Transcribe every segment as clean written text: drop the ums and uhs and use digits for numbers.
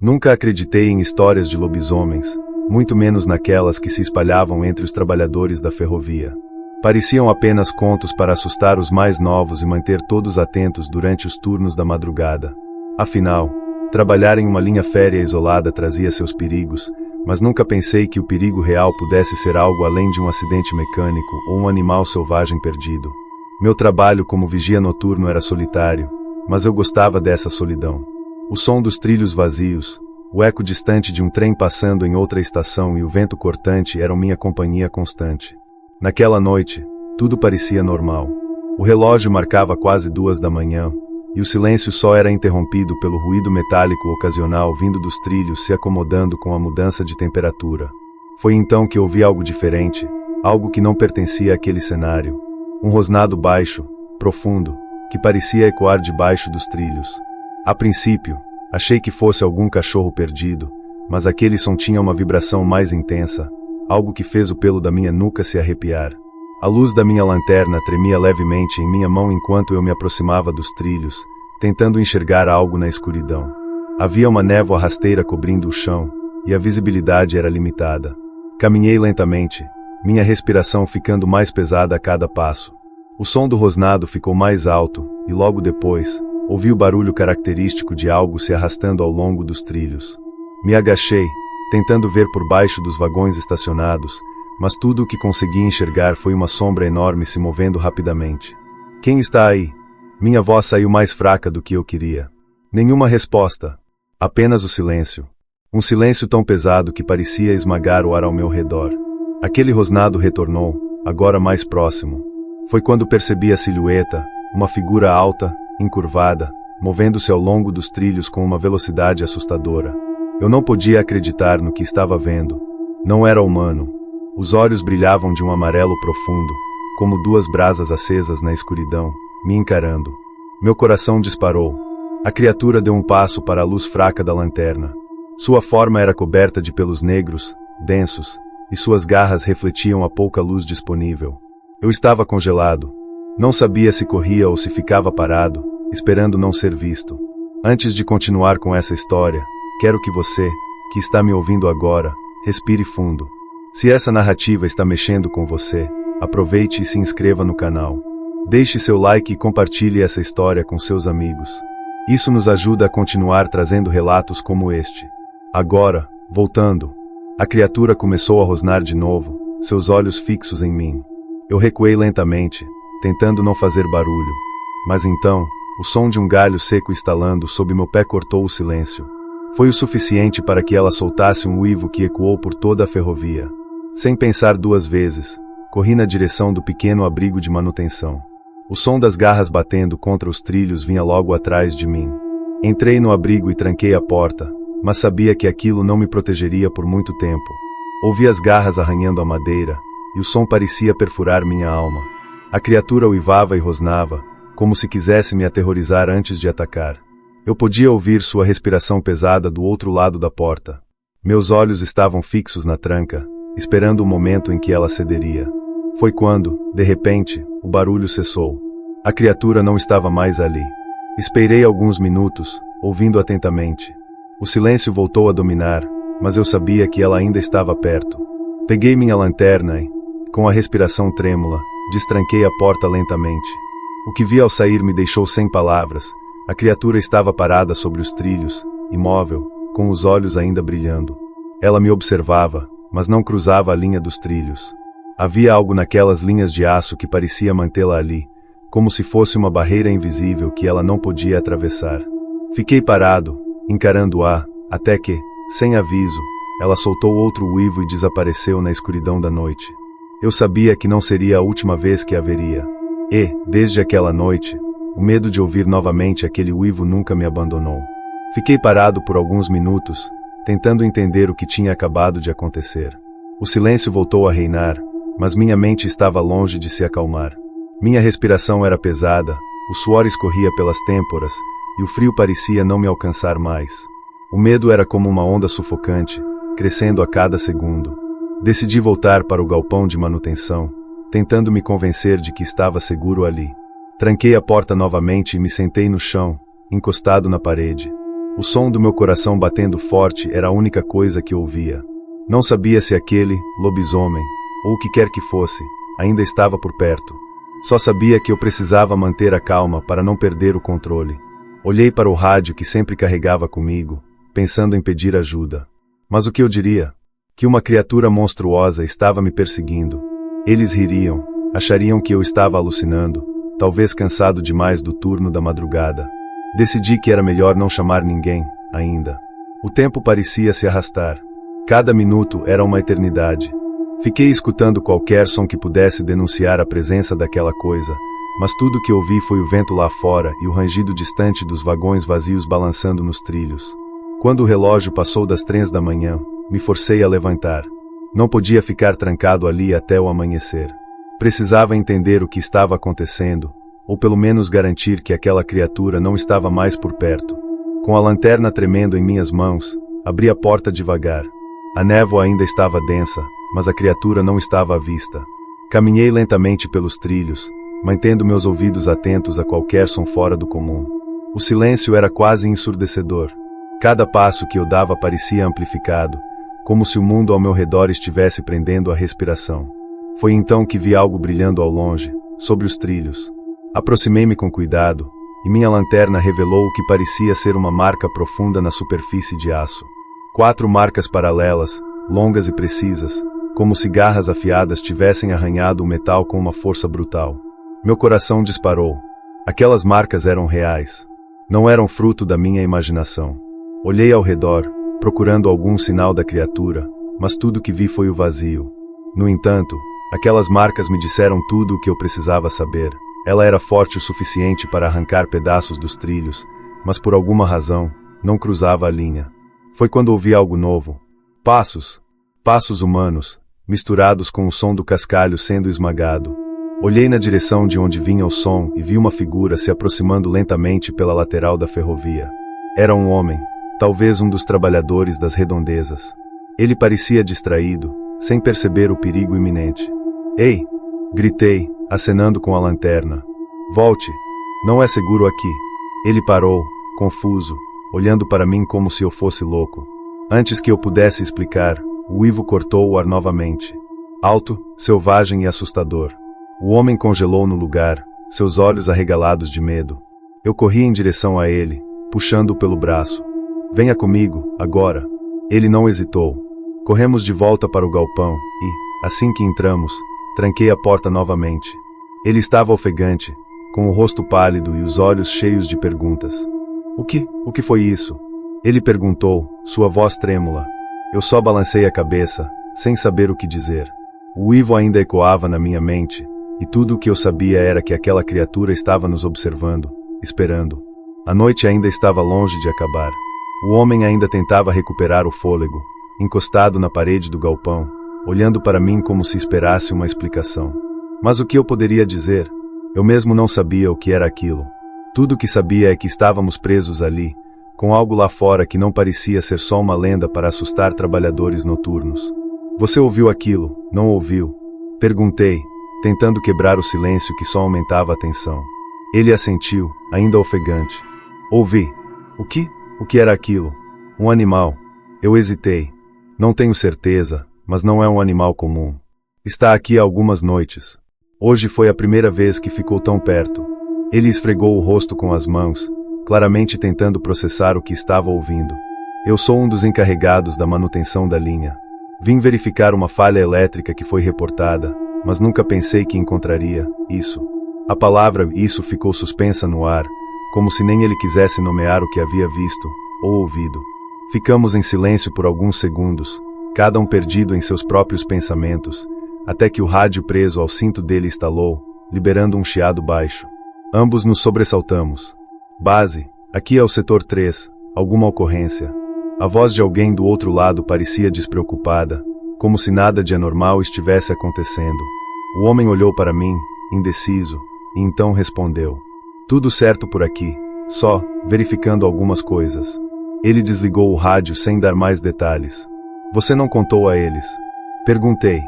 Nunca acreditei em histórias de lobisomens, muito menos naquelas que se espalhavam entre os trabalhadores da ferrovia. Pareciam apenas contos para assustar os mais novos e manter todos atentos durante os turnos da madrugada. Afinal, trabalhar em uma linha férrea isolada trazia seus perigos, mas nunca pensei que o perigo real pudesse ser algo além de um acidente mecânico ou um animal selvagem perdido. Meu trabalho como vigia noturno era solitário, mas eu gostava dessa solidão. O som dos trilhos vazios, o eco distante de um trem passando em outra estação e o vento cortante eram minha companhia constante. Naquela noite, tudo parecia normal. O relógio marcava quase 2 da manhã, e o silêncio só era interrompido pelo ruído metálico ocasional vindo dos trilhos se acomodando com a mudança de temperatura. Foi então que ouvi algo diferente, algo que não pertencia àquele cenário. Um rosnado baixo, profundo, que parecia ecoar debaixo dos trilhos. A princípio, achei que fosse algum cachorro perdido, mas aquele som tinha uma vibração mais intensa, algo que fez o pelo da minha nuca se arrepiar. A luz da minha lanterna tremia levemente em minha mão enquanto eu me aproximava dos trilhos, tentando enxergar algo na escuridão. Havia uma névoa rasteira cobrindo o chão, e a visibilidade era limitada. Caminhei lentamente, minha respiração ficando mais pesada a cada passo. O som do rosnado ficou mais alto, e logo depois, ouvi o barulho característico de algo se arrastando ao longo dos trilhos. Me agachei, tentando ver por baixo dos vagões estacionados, mas tudo o que consegui enxergar foi uma sombra enorme se movendo rapidamente. Quem está aí? Minha voz saiu mais fraca do que eu queria. Nenhuma resposta. Apenas o silêncio. Um silêncio tão pesado que parecia esmagar o ar ao meu redor. Aquele rosnado retornou, agora mais próximo. Foi quando percebi a silhueta, uma figura alta, encurvada, movendo-se ao longo dos trilhos com uma velocidade assustadora. Eu não podia acreditar no que estava vendo. Não era humano. Os olhos brilhavam de um amarelo profundo, como 2 brasas acesas na escuridão, me encarando. Meu coração disparou. A criatura deu um passo para a luz fraca da lanterna. Sua forma era coberta de pelos negros, densos, e suas garras refletiam a pouca luz disponível. Eu estava congelado. Não sabia se corria ou se ficava parado, esperando não ser visto. Antes de continuar com essa história, quero que você, que está me ouvindo agora, respire fundo. Se essa narrativa está mexendo com você, aproveite e se inscreva no canal. Deixe seu like e compartilhe essa história com seus amigos. Isso nos ajuda a continuar trazendo relatos como este. Agora, voltando, a criatura começou a rosnar de novo, seus olhos fixos em mim. Eu recuei lentamente, tentando não fazer barulho. Mas então, o som de um galho seco estalando sob meu pé cortou o silêncio. Foi o suficiente para que ela soltasse um uivo que ecoou por toda a ferrovia. Sem pensar 2 vezes, corri na direção do pequeno abrigo de manutenção. O som das garras batendo contra os trilhos vinha logo atrás de mim. Entrei no abrigo e tranquei a porta, mas sabia que aquilo não me protegeria por muito tempo. Ouvi as garras arranhando a madeira, e o som parecia perfurar minha alma. A criatura uivava e rosnava, como se quisesse me aterrorizar antes de atacar. Eu podia ouvir sua respiração pesada do outro lado da porta. Meus olhos estavam fixos na tranca, esperando o momento em que ela cederia. Foi quando, de repente, o barulho cessou. A criatura não estava mais ali. Esperei alguns minutos, ouvindo atentamente. O silêncio voltou a dominar, mas eu sabia que ela ainda estava perto. Peguei minha lanterna e, com a respiração trêmula, destranquei a porta lentamente. O que vi ao sair me deixou sem palavras. A criatura estava parada sobre os trilhos, imóvel, com os olhos ainda brilhando. Ela me observava, mas não cruzava a linha dos trilhos. Havia algo naquelas linhas de aço que parecia mantê-la ali, como se fosse uma barreira invisível que ela não podia atravessar. Fiquei parado, encarando-a, até que, sem aviso, ela soltou outro uivo e desapareceu na escuridão da noite. Eu sabia que não seria a última vez que a veria. E, desde aquela noite, o medo de ouvir novamente aquele uivo nunca me abandonou. Fiquei parado por alguns minutos, tentando entender o que tinha acabado de acontecer. O silêncio voltou a reinar, mas minha mente estava longe de se acalmar. Minha respiração era pesada, o suor escorria pelas têmporas, e o frio parecia não me alcançar mais. O medo era como uma onda sufocante, crescendo a cada segundo. Decidi voltar para o galpão de manutenção, tentando me convencer de que estava seguro ali. Tranquei a porta novamente e me sentei no chão, encostado na parede. O som do meu coração batendo forte era a única coisa que ouvia. Não sabia se aquele lobisomem, ou o que quer que fosse, ainda estava por perto. Só sabia que eu precisava manter a calma para não perder o controle. Olhei para o rádio que sempre carregava comigo, pensando em pedir ajuda. Mas o que eu diria? Que uma criatura monstruosa estava me perseguindo. Eles ririam, achariam que eu estava alucinando, talvez cansado demais do turno da madrugada. Decidi que era melhor não chamar ninguém, ainda. O tempo parecia se arrastar. Cada minuto era uma eternidade. Fiquei escutando qualquer som que pudesse denunciar a presença daquela coisa, mas tudo que ouvi foi o vento lá fora e o rangido distante dos vagões vazios balançando nos trilhos. Quando o relógio passou das 3 da manhã, me forcei a levantar. Não podia ficar trancado ali até o amanhecer. Precisava entender o que estava acontecendo, ou pelo menos garantir que aquela criatura não estava mais por perto. Com a lanterna tremendo em minhas mãos, abri a porta devagar. A névoa ainda estava densa, mas a criatura não estava à vista. Caminhei lentamente pelos trilhos, mantendo meus ouvidos atentos a qualquer som fora do comum. O silêncio era quase ensurdecedor. Cada passo que eu dava parecia amplificado, como se o mundo ao meu redor estivesse prendendo a respiração. Foi então que vi algo brilhando ao longe, sobre os trilhos. Aproximei-me com cuidado, e minha lanterna revelou o que parecia ser uma marca profunda na superfície de aço. 4 marcas paralelas, longas e precisas, como se garras afiadas tivessem arranhado o metal com uma força brutal. Meu coração disparou. Aquelas marcas eram reais. Não eram fruto da minha imaginação. Olhei ao redor, procurando algum sinal da criatura, mas tudo que vi foi o vazio. No entanto, aquelas marcas me disseram tudo o que eu precisava saber. Ela era forte o suficiente para arrancar pedaços dos trilhos, mas por alguma razão, não cruzava a linha. Foi quando ouvi algo novo. Passos. Passos humanos, misturados com o som do cascalho sendo esmagado. Olhei na direção de onde vinha o som e vi uma figura se aproximando lentamente pela lateral da ferrovia. Era um homem, talvez um dos trabalhadores das redondezas. Ele parecia distraído, sem perceber o perigo iminente. Ei! Gritei, acenando com a lanterna. Volte! Não é seguro aqui. Ele parou, confuso, olhando para mim como se eu fosse louco. Antes que eu pudesse explicar, o uivo cortou o ar novamente. Alto, selvagem e assustador. O homem congelou no lugar, seus olhos arregalados de medo. Eu corri em direção a ele, puxando-o pelo braço. Venha comigo, agora. Ele não hesitou. Corremos de volta para o galpão e, assim que entramos, tranquei a porta novamente. Ele estava ofegante, com o rosto pálido e os olhos cheios de perguntas. O que foi isso? Ele perguntou, sua voz trêmula. Eu só balancei a cabeça, sem saber o que dizer. O uivo ainda ecoava na minha mente, e tudo o que eu sabia era que aquela criatura estava nos observando, esperando. A noite ainda estava longe de acabar. O homem ainda tentava recuperar o fôlego, encostado na parede do galpão, olhando para mim como se esperasse uma explicação. Mas o que eu poderia dizer? Eu mesmo não sabia o que era aquilo. Tudo o que sabia é que estávamos presos ali, com algo lá fora que não parecia ser só uma lenda para assustar trabalhadores noturnos. Você ouviu aquilo, não ouviu? Perguntei, tentando quebrar o silêncio que só aumentava a tensão. Ele assentiu, ainda ofegante. Ouvi. O que? O que era aquilo? Um animal. Eu hesitei. Não tenho certeza, mas não é um animal comum. Está aqui há algumas noites. Hoje foi a primeira vez que ficou tão perto. Ele esfregou o rosto com as mãos, claramente tentando processar o que estava ouvindo. Eu sou um dos encarregados da manutenção da linha. Vim verificar uma falha elétrica que foi reportada, mas nunca pensei que encontraria isso. A palavra isso ficou suspensa no ar, como se nem ele quisesse nomear o que havia visto ou ouvido. Ficamos em silêncio por alguns segundos, cada um perdido em seus próprios pensamentos, até que o rádio preso ao cinto dele estalou, liberando um chiado baixo. Ambos nos sobressaltamos. Base, aqui é o setor 3, alguma ocorrência? A voz de alguém do outro lado parecia despreocupada, como se nada de anormal estivesse acontecendo. O homem olhou para mim, indeciso, e então respondeu. Tudo certo por aqui, só, verificando algumas coisas. Ele desligou o rádio sem dar mais detalhes. Você não contou a eles? Perguntei.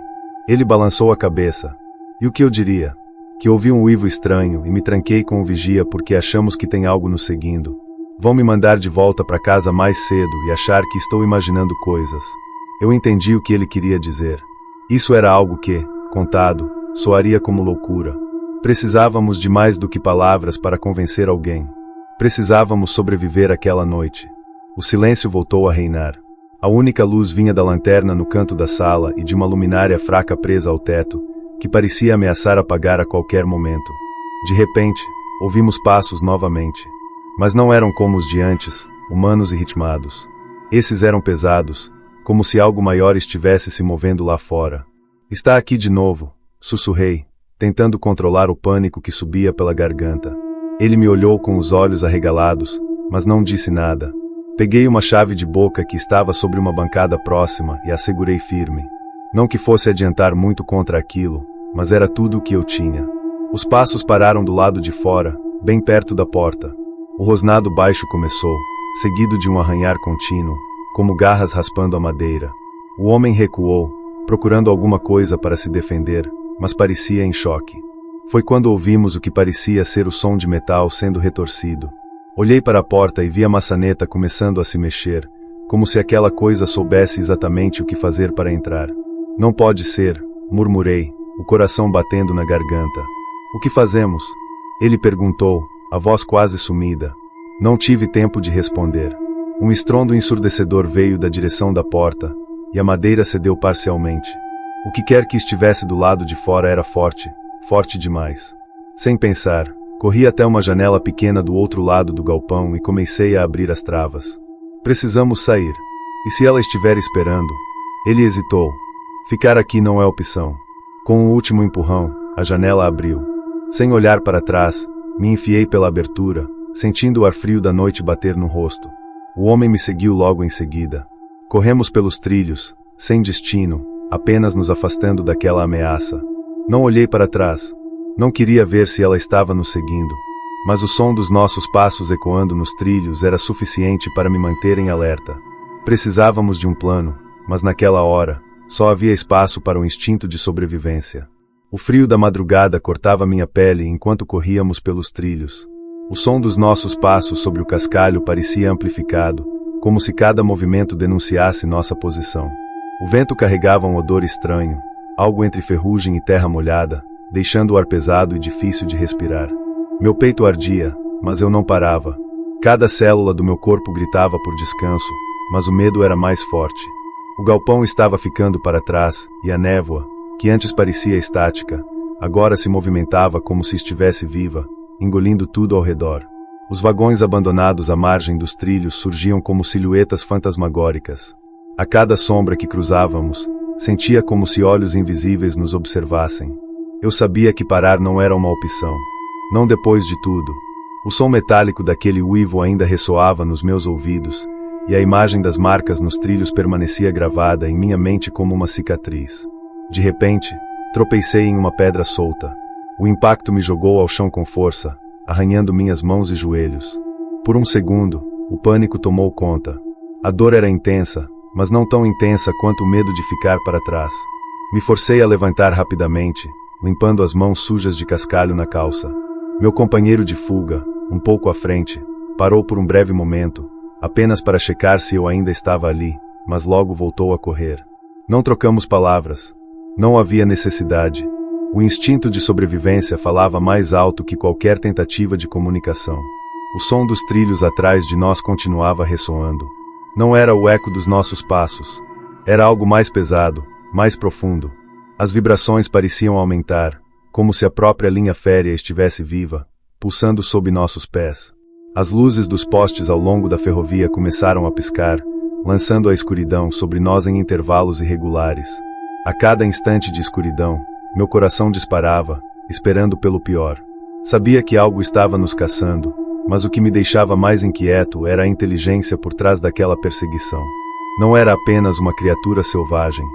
Ele balançou a cabeça. E o que eu diria? Que ouvi um uivo estranho e me tranquei com o vigia porque achamos que tem algo nos seguindo. Vão me mandar de volta para casa mais cedo e achar que estou imaginando coisas. Eu entendi o que ele queria dizer. Isso era algo que, contado, soaria como loucura. Precisávamos de mais do que palavras para convencer alguém. Precisávamos sobreviver àquela noite. O silêncio voltou a reinar. A única luz vinha da lanterna no canto da sala e de uma luminária fraca presa ao teto, que parecia ameaçar apagar a qualquer momento. De repente, ouvimos passos novamente. Mas não eram como os de antes, humanos e ritmados. Esses eram pesados, como se algo maior estivesse se movendo lá fora. Está aqui de novo, sussurrei, tentando controlar o pânico que subia pela garganta. Ele me olhou com os olhos arregalados, mas não disse nada. Peguei uma chave de boca que estava sobre uma bancada próxima e a segurei firme. Não que fosse adiantar muito contra aquilo, mas era tudo o que eu tinha. Os passos pararam do lado de fora, bem perto da porta. O rosnado baixo começou, seguido de um arranhar contínuo, como garras raspando a madeira. O homem recuou, procurando alguma coisa para se defender, mas parecia em choque. Foi quando ouvimos o que parecia ser o som de metal sendo retorcido. Olhei para a porta e vi a maçaneta começando a se mexer, como se aquela coisa soubesse exatamente o que fazer para entrar. Não pode ser, murmurei, o coração batendo na garganta. O que fazemos? Ele perguntou, a voz quase sumida. Não tive tempo de responder. Um estrondo ensurdecedor veio da direção da porta, e a madeira cedeu parcialmente. O que quer que estivesse do lado de fora era forte, forte demais. Sem pensar, corri até uma janela pequena do outro lado do galpão e comecei a abrir as travas. Precisamos sair. E se ela estiver esperando? Ele hesitou. Ficar aqui não é opção. Com um último empurrão, a janela abriu. Sem olhar para trás, me enfiei pela abertura, sentindo o ar frio da noite bater no rosto. O homem me seguiu logo em seguida. Corremos pelos trilhos, sem destino, apenas nos afastando daquela ameaça. Não olhei para trás. Não queria ver se ela estava nos seguindo. Mas o som dos nossos passos ecoando nos trilhos era suficiente para me manter em alerta. Precisávamos de um plano, mas naquela hora, só havia espaço para um instinto de sobrevivência. O frio da madrugada cortava minha pele enquanto corríamos pelos trilhos. O som dos nossos passos sobre o cascalho parecia amplificado, como se cada movimento denunciasse nossa posição. O vento carregava um odor estranho, algo entre ferrugem e terra molhada, deixando o ar pesado e difícil de respirar. Meu peito ardia, mas eu não parava. Cada célula do meu corpo gritava por descanso, mas o medo era mais forte. O galpão estava ficando para trás, e a névoa, que antes parecia estática, agora se movimentava como se estivesse viva, engolindo tudo ao redor. Os vagões abandonados à margem dos trilhos surgiam como silhuetas fantasmagóricas. A cada sombra que cruzávamos, sentia como se olhos invisíveis nos observassem. Eu sabia que parar não era uma opção. Não depois de tudo. O som metálico daquele uivo ainda ressoava nos meus ouvidos, e a imagem das marcas nos trilhos permanecia gravada em minha mente como uma cicatriz. De repente, tropecei em uma pedra solta. O impacto me jogou ao chão com força, arranhando minhas mãos e joelhos. Por um segundo, o pânico tomou conta. A dor era intensa, mas não tão intensa quanto o medo de ficar para trás. Me forcei a levantar rapidamente, limpando as mãos sujas de cascalho na calça. Meu companheiro de fuga, um pouco à frente, parou por um breve momento, apenas para checar se eu ainda estava ali, mas logo voltou a correr. Não trocamos palavras. Não havia necessidade. O instinto de sobrevivência falava mais alto que qualquer tentativa de comunicação. O som dos trilhos atrás de nós continuava ressoando. Não era o eco dos nossos passos. Era algo mais pesado, mais profundo. As vibrações pareciam aumentar, como se a própria linha férrea estivesse viva, pulsando sob nossos pés. As luzes dos postes ao longo da ferrovia começaram a piscar, lançando a escuridão sobre nós em intervalos irregulares. A cada instante de escuridão, meu coração disparava, esperando pelo pior. Sabia que algo estava nos caçando, mas o que me deixava mais inquieto era a inteligência por trás daquela perseguição. Não era apenas uma criatura selvagem.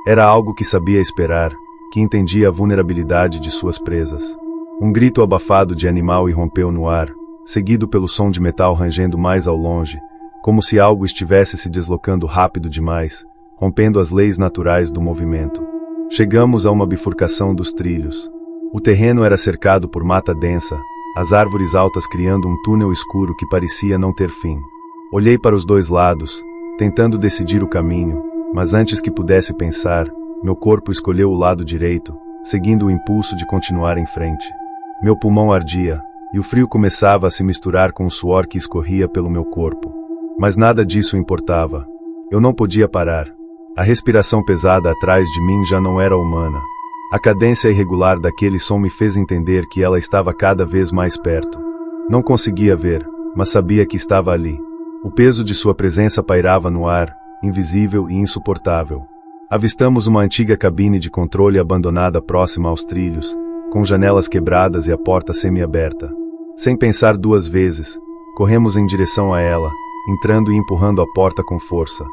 Era algo que sabia esperar, que entendia a vulnerabilidade de suas presas. Um grito abafado de animal irrompeu no ar, seguido pelo som de metal rangendo mais ao longe, como se algo estivesse se deslocando rápido demais, rompendo as leis naturais do movimento. Chegamos a uma bifurcação dos trilhos. O terreno era cercado por mata densa, as árvores altas criando um túnel escuro que parecia não ter fim. Olhei para os dois lados, tentando decidir o caminho, mas antes que pudesse pensar, meu corpo escolheu o lado direito, seguindo o impulso de continuar em frente. Meu pulmão ardia, e o frio começava a se misturar com o suor que escorria pelo meu corpo. Mas nada disso importava. Eu não podia parar. A respiração pesada atrás de mim já não era humana. A cadência irregular daquele som me fez entender que ela estava cada vez mais perto. Não conseguia ver, mas sabia que estava ali. O peso de sua presença pairava no ar, invisível e insuportável. Avistamos uma antiga cabine de controle abandonada próxima aos trilhos, com janelas quebradas e a porta semi-aberta. Sem pensar duas vezes, corremos em direção a ela, entrando e empurrando a porta com força.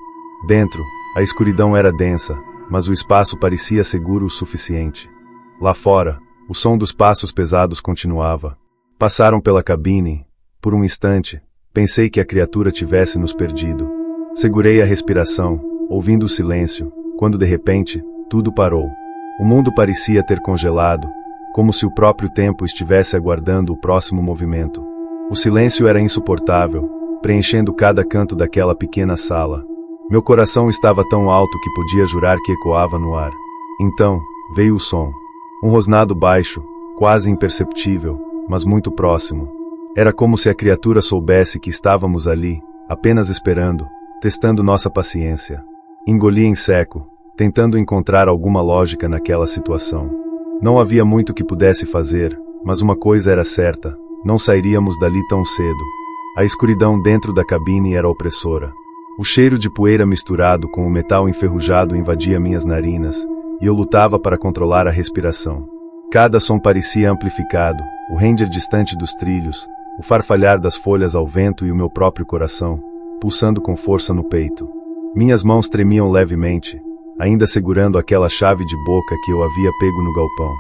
Dentro, a escuridão era densa, mas o espaço parecia seguro o suficiente. Lá fora, o som dos passos pesados continuava. Passaram pela cabine. Por um instante, pensei que a criatura tivesse nos perdido. Segurei a respiração, ouvindo o silêncio, quando de repente, tudo parou. O mundo parecia ter congelado, como se o próprio tempo estivesse aguardando o próximo movimento. O silêncio era insuportável, preenchendo cada canto daquela pequena sala. Meu coração estava tão alto que podia jurar que ecoava no ar. Então, veio o som. Um rosnado baixo, quase imperceptível, mas muito próximo. Era como se a criatura soubesse que estávamos ali, apenas esperando, testando nossa paciência. Engoli em seco, tentando encontrar alguma lógica naquela situação. Não havia muito que pudesse fazer, mas uma coisa era certa, não sairíamos dali tão cedo. A escuridão dentro da cabine era opressora. O cheiro de poeira misturado com o metal enferrujado invadia minhas narinas, e eu lutava para controlar a respiração. Cada som parecia amplificado, o ranger distante dos trilhos, o farfalhar das folhas ao vento e o meu próprio coração, pulsando com força no peito. Minhas mãos tremiam levemente, ainda segurando aquela chave de boca que eu havia pego no galpão.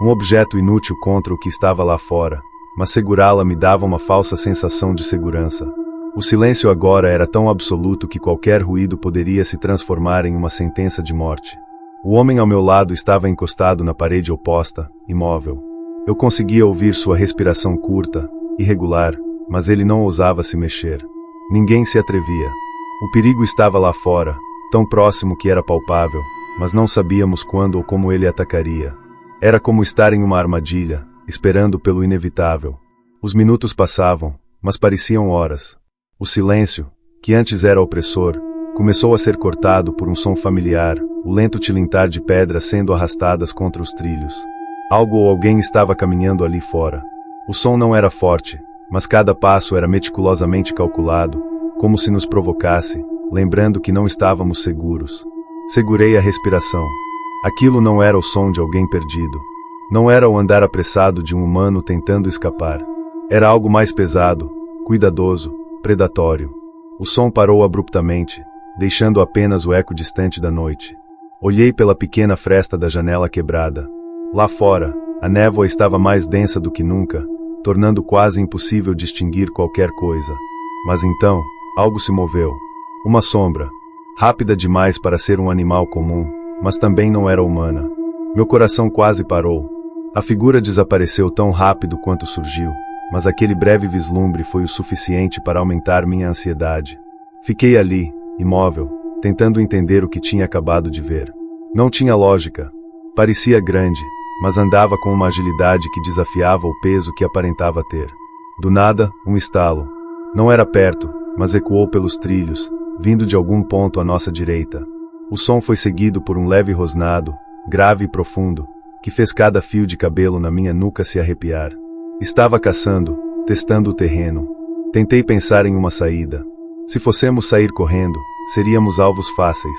Um objeto inútil contra o que estava lá fora, mas segurá-la me dava uma falsa sensação de segurança. O silêncio agora era tão absoluto que qualquer ruído poderia se transformar em uma sentença de morte. O homem ao meu lado estava encostado na parede oposta, imóvel. Eu conseguia ouvir sua respiração curta, irregular, mas ele não ousava se mexer. Ninguém se atrevia. O perigo estava lá fora, tão próximo que era palpável, mas não sabíamos quando ou como ele atacaria. Era como estar em uma armadilha, esperando pelo inevitável. Os minutos passavam, mas pareciam horas. O silêncio, que antes era opressor, começou a ser cortado por um som familiar, o lento tilintar de pedras sendo arrastadas contra os trilhos. Algo ou alguém estava caminhando ali fora. O som não era forte, mas cada passo era meticulosamente calculado, como se nos provocasse, lembrando que não estávamos seguros. Segurei a respiração. Aquilo não era o som de alguém perdido. Não era o andar apressado de um humano tentando escapar. Era algo mais pesado, cuidadoso, predatório. O som parou abruptamente, deixando apenas o eco distante da noite. Olhei pela pequena fresta da janela quebrada. Lá fora, a névoa estava mais densa do que nunca, tornando quase impossível distinguir qualquer coisa. Mas então, algo se moveu. Uma sombra, rápida demais para ser um animal comum, mas também não era humana. Meu coração quase parou. A figura desapareceu tão rápido quanto surgiu, mas aquele breve vislumbre foi o suficiente para aumentar minha ansiedade. Fiquei ali, imóvel, tentando entender o que tinha acabado de ver. Não tinha lógica. Parecia grande, mas andava com uma agilidade que desafiava o peso que aparentava ter. Do nada, um estalo. Não era perto, mas ecoou pelos trilhos, vindo de algum ponto à nossa direita. O som foi seguido por um leve rosnado, grave e profundo, que fez cada fio de cabelo na minha nuca se arrepiar. Estava caçando, testando o terreno. Tentei pensar em uma saída. Se fossemos sair correndo, seríamos alvos fáceis.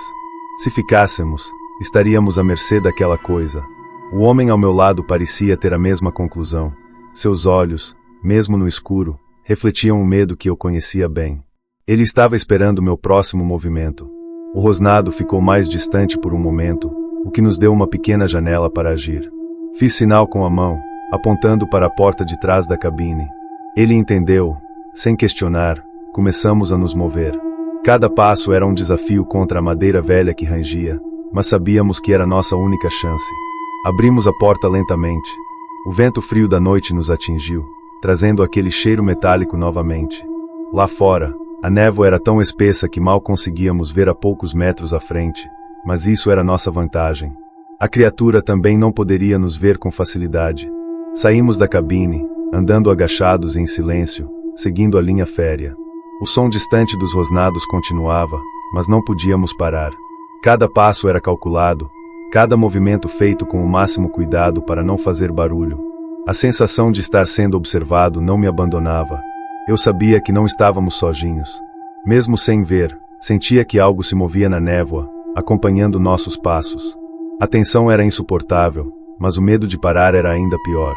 Se ficássemos, estaríamos à mercê daquela coisa. O homem ao meu lado parecia ter a mesma conclusão. Seus olhos, mesmo no escuro, refletiam o medo que eu conhecia bem. Ele estava esperando meu próximo movimento. O rosnado ficou mais distante por um momento, o que nos deu uma pequena janela para agir. Fiz sinal com a mão, apontando para a porta de trás da cabine. Ele entendeu. Sem questionar, começamos a nos mover. Cada passo era um desafio contra a madeira velha que rangia, mas sabíamos que era nossa única chance. Abrimos a porta lentamente. O vento frio da noite nos atingiu, trazendo aquele cheiro metálico novamente. Lá fora, a névoa era tão espessa que mal conseguíamos ver a poucos metros à frente, mas isso era nossa vantagem. A criatura também não poderia nos ver com facilidade. Saímos da cabine, andando agachados e em silêncio, seguindo a linha férrea. O som distante dos rosnados continuava, mas não podíamos parar. Cada passo era calculado, cada movimento feito com o máximo cuidado para não fazer barulho. A sensação de estar sendo observado não me abandonava. Eu sabia que não estávamos sozinhos. Mesmo sem ver, sentia que algo se movia na névoa, acompanhando nossos passos. A tensão era insuportável, mas o medo de parar era ainda pior.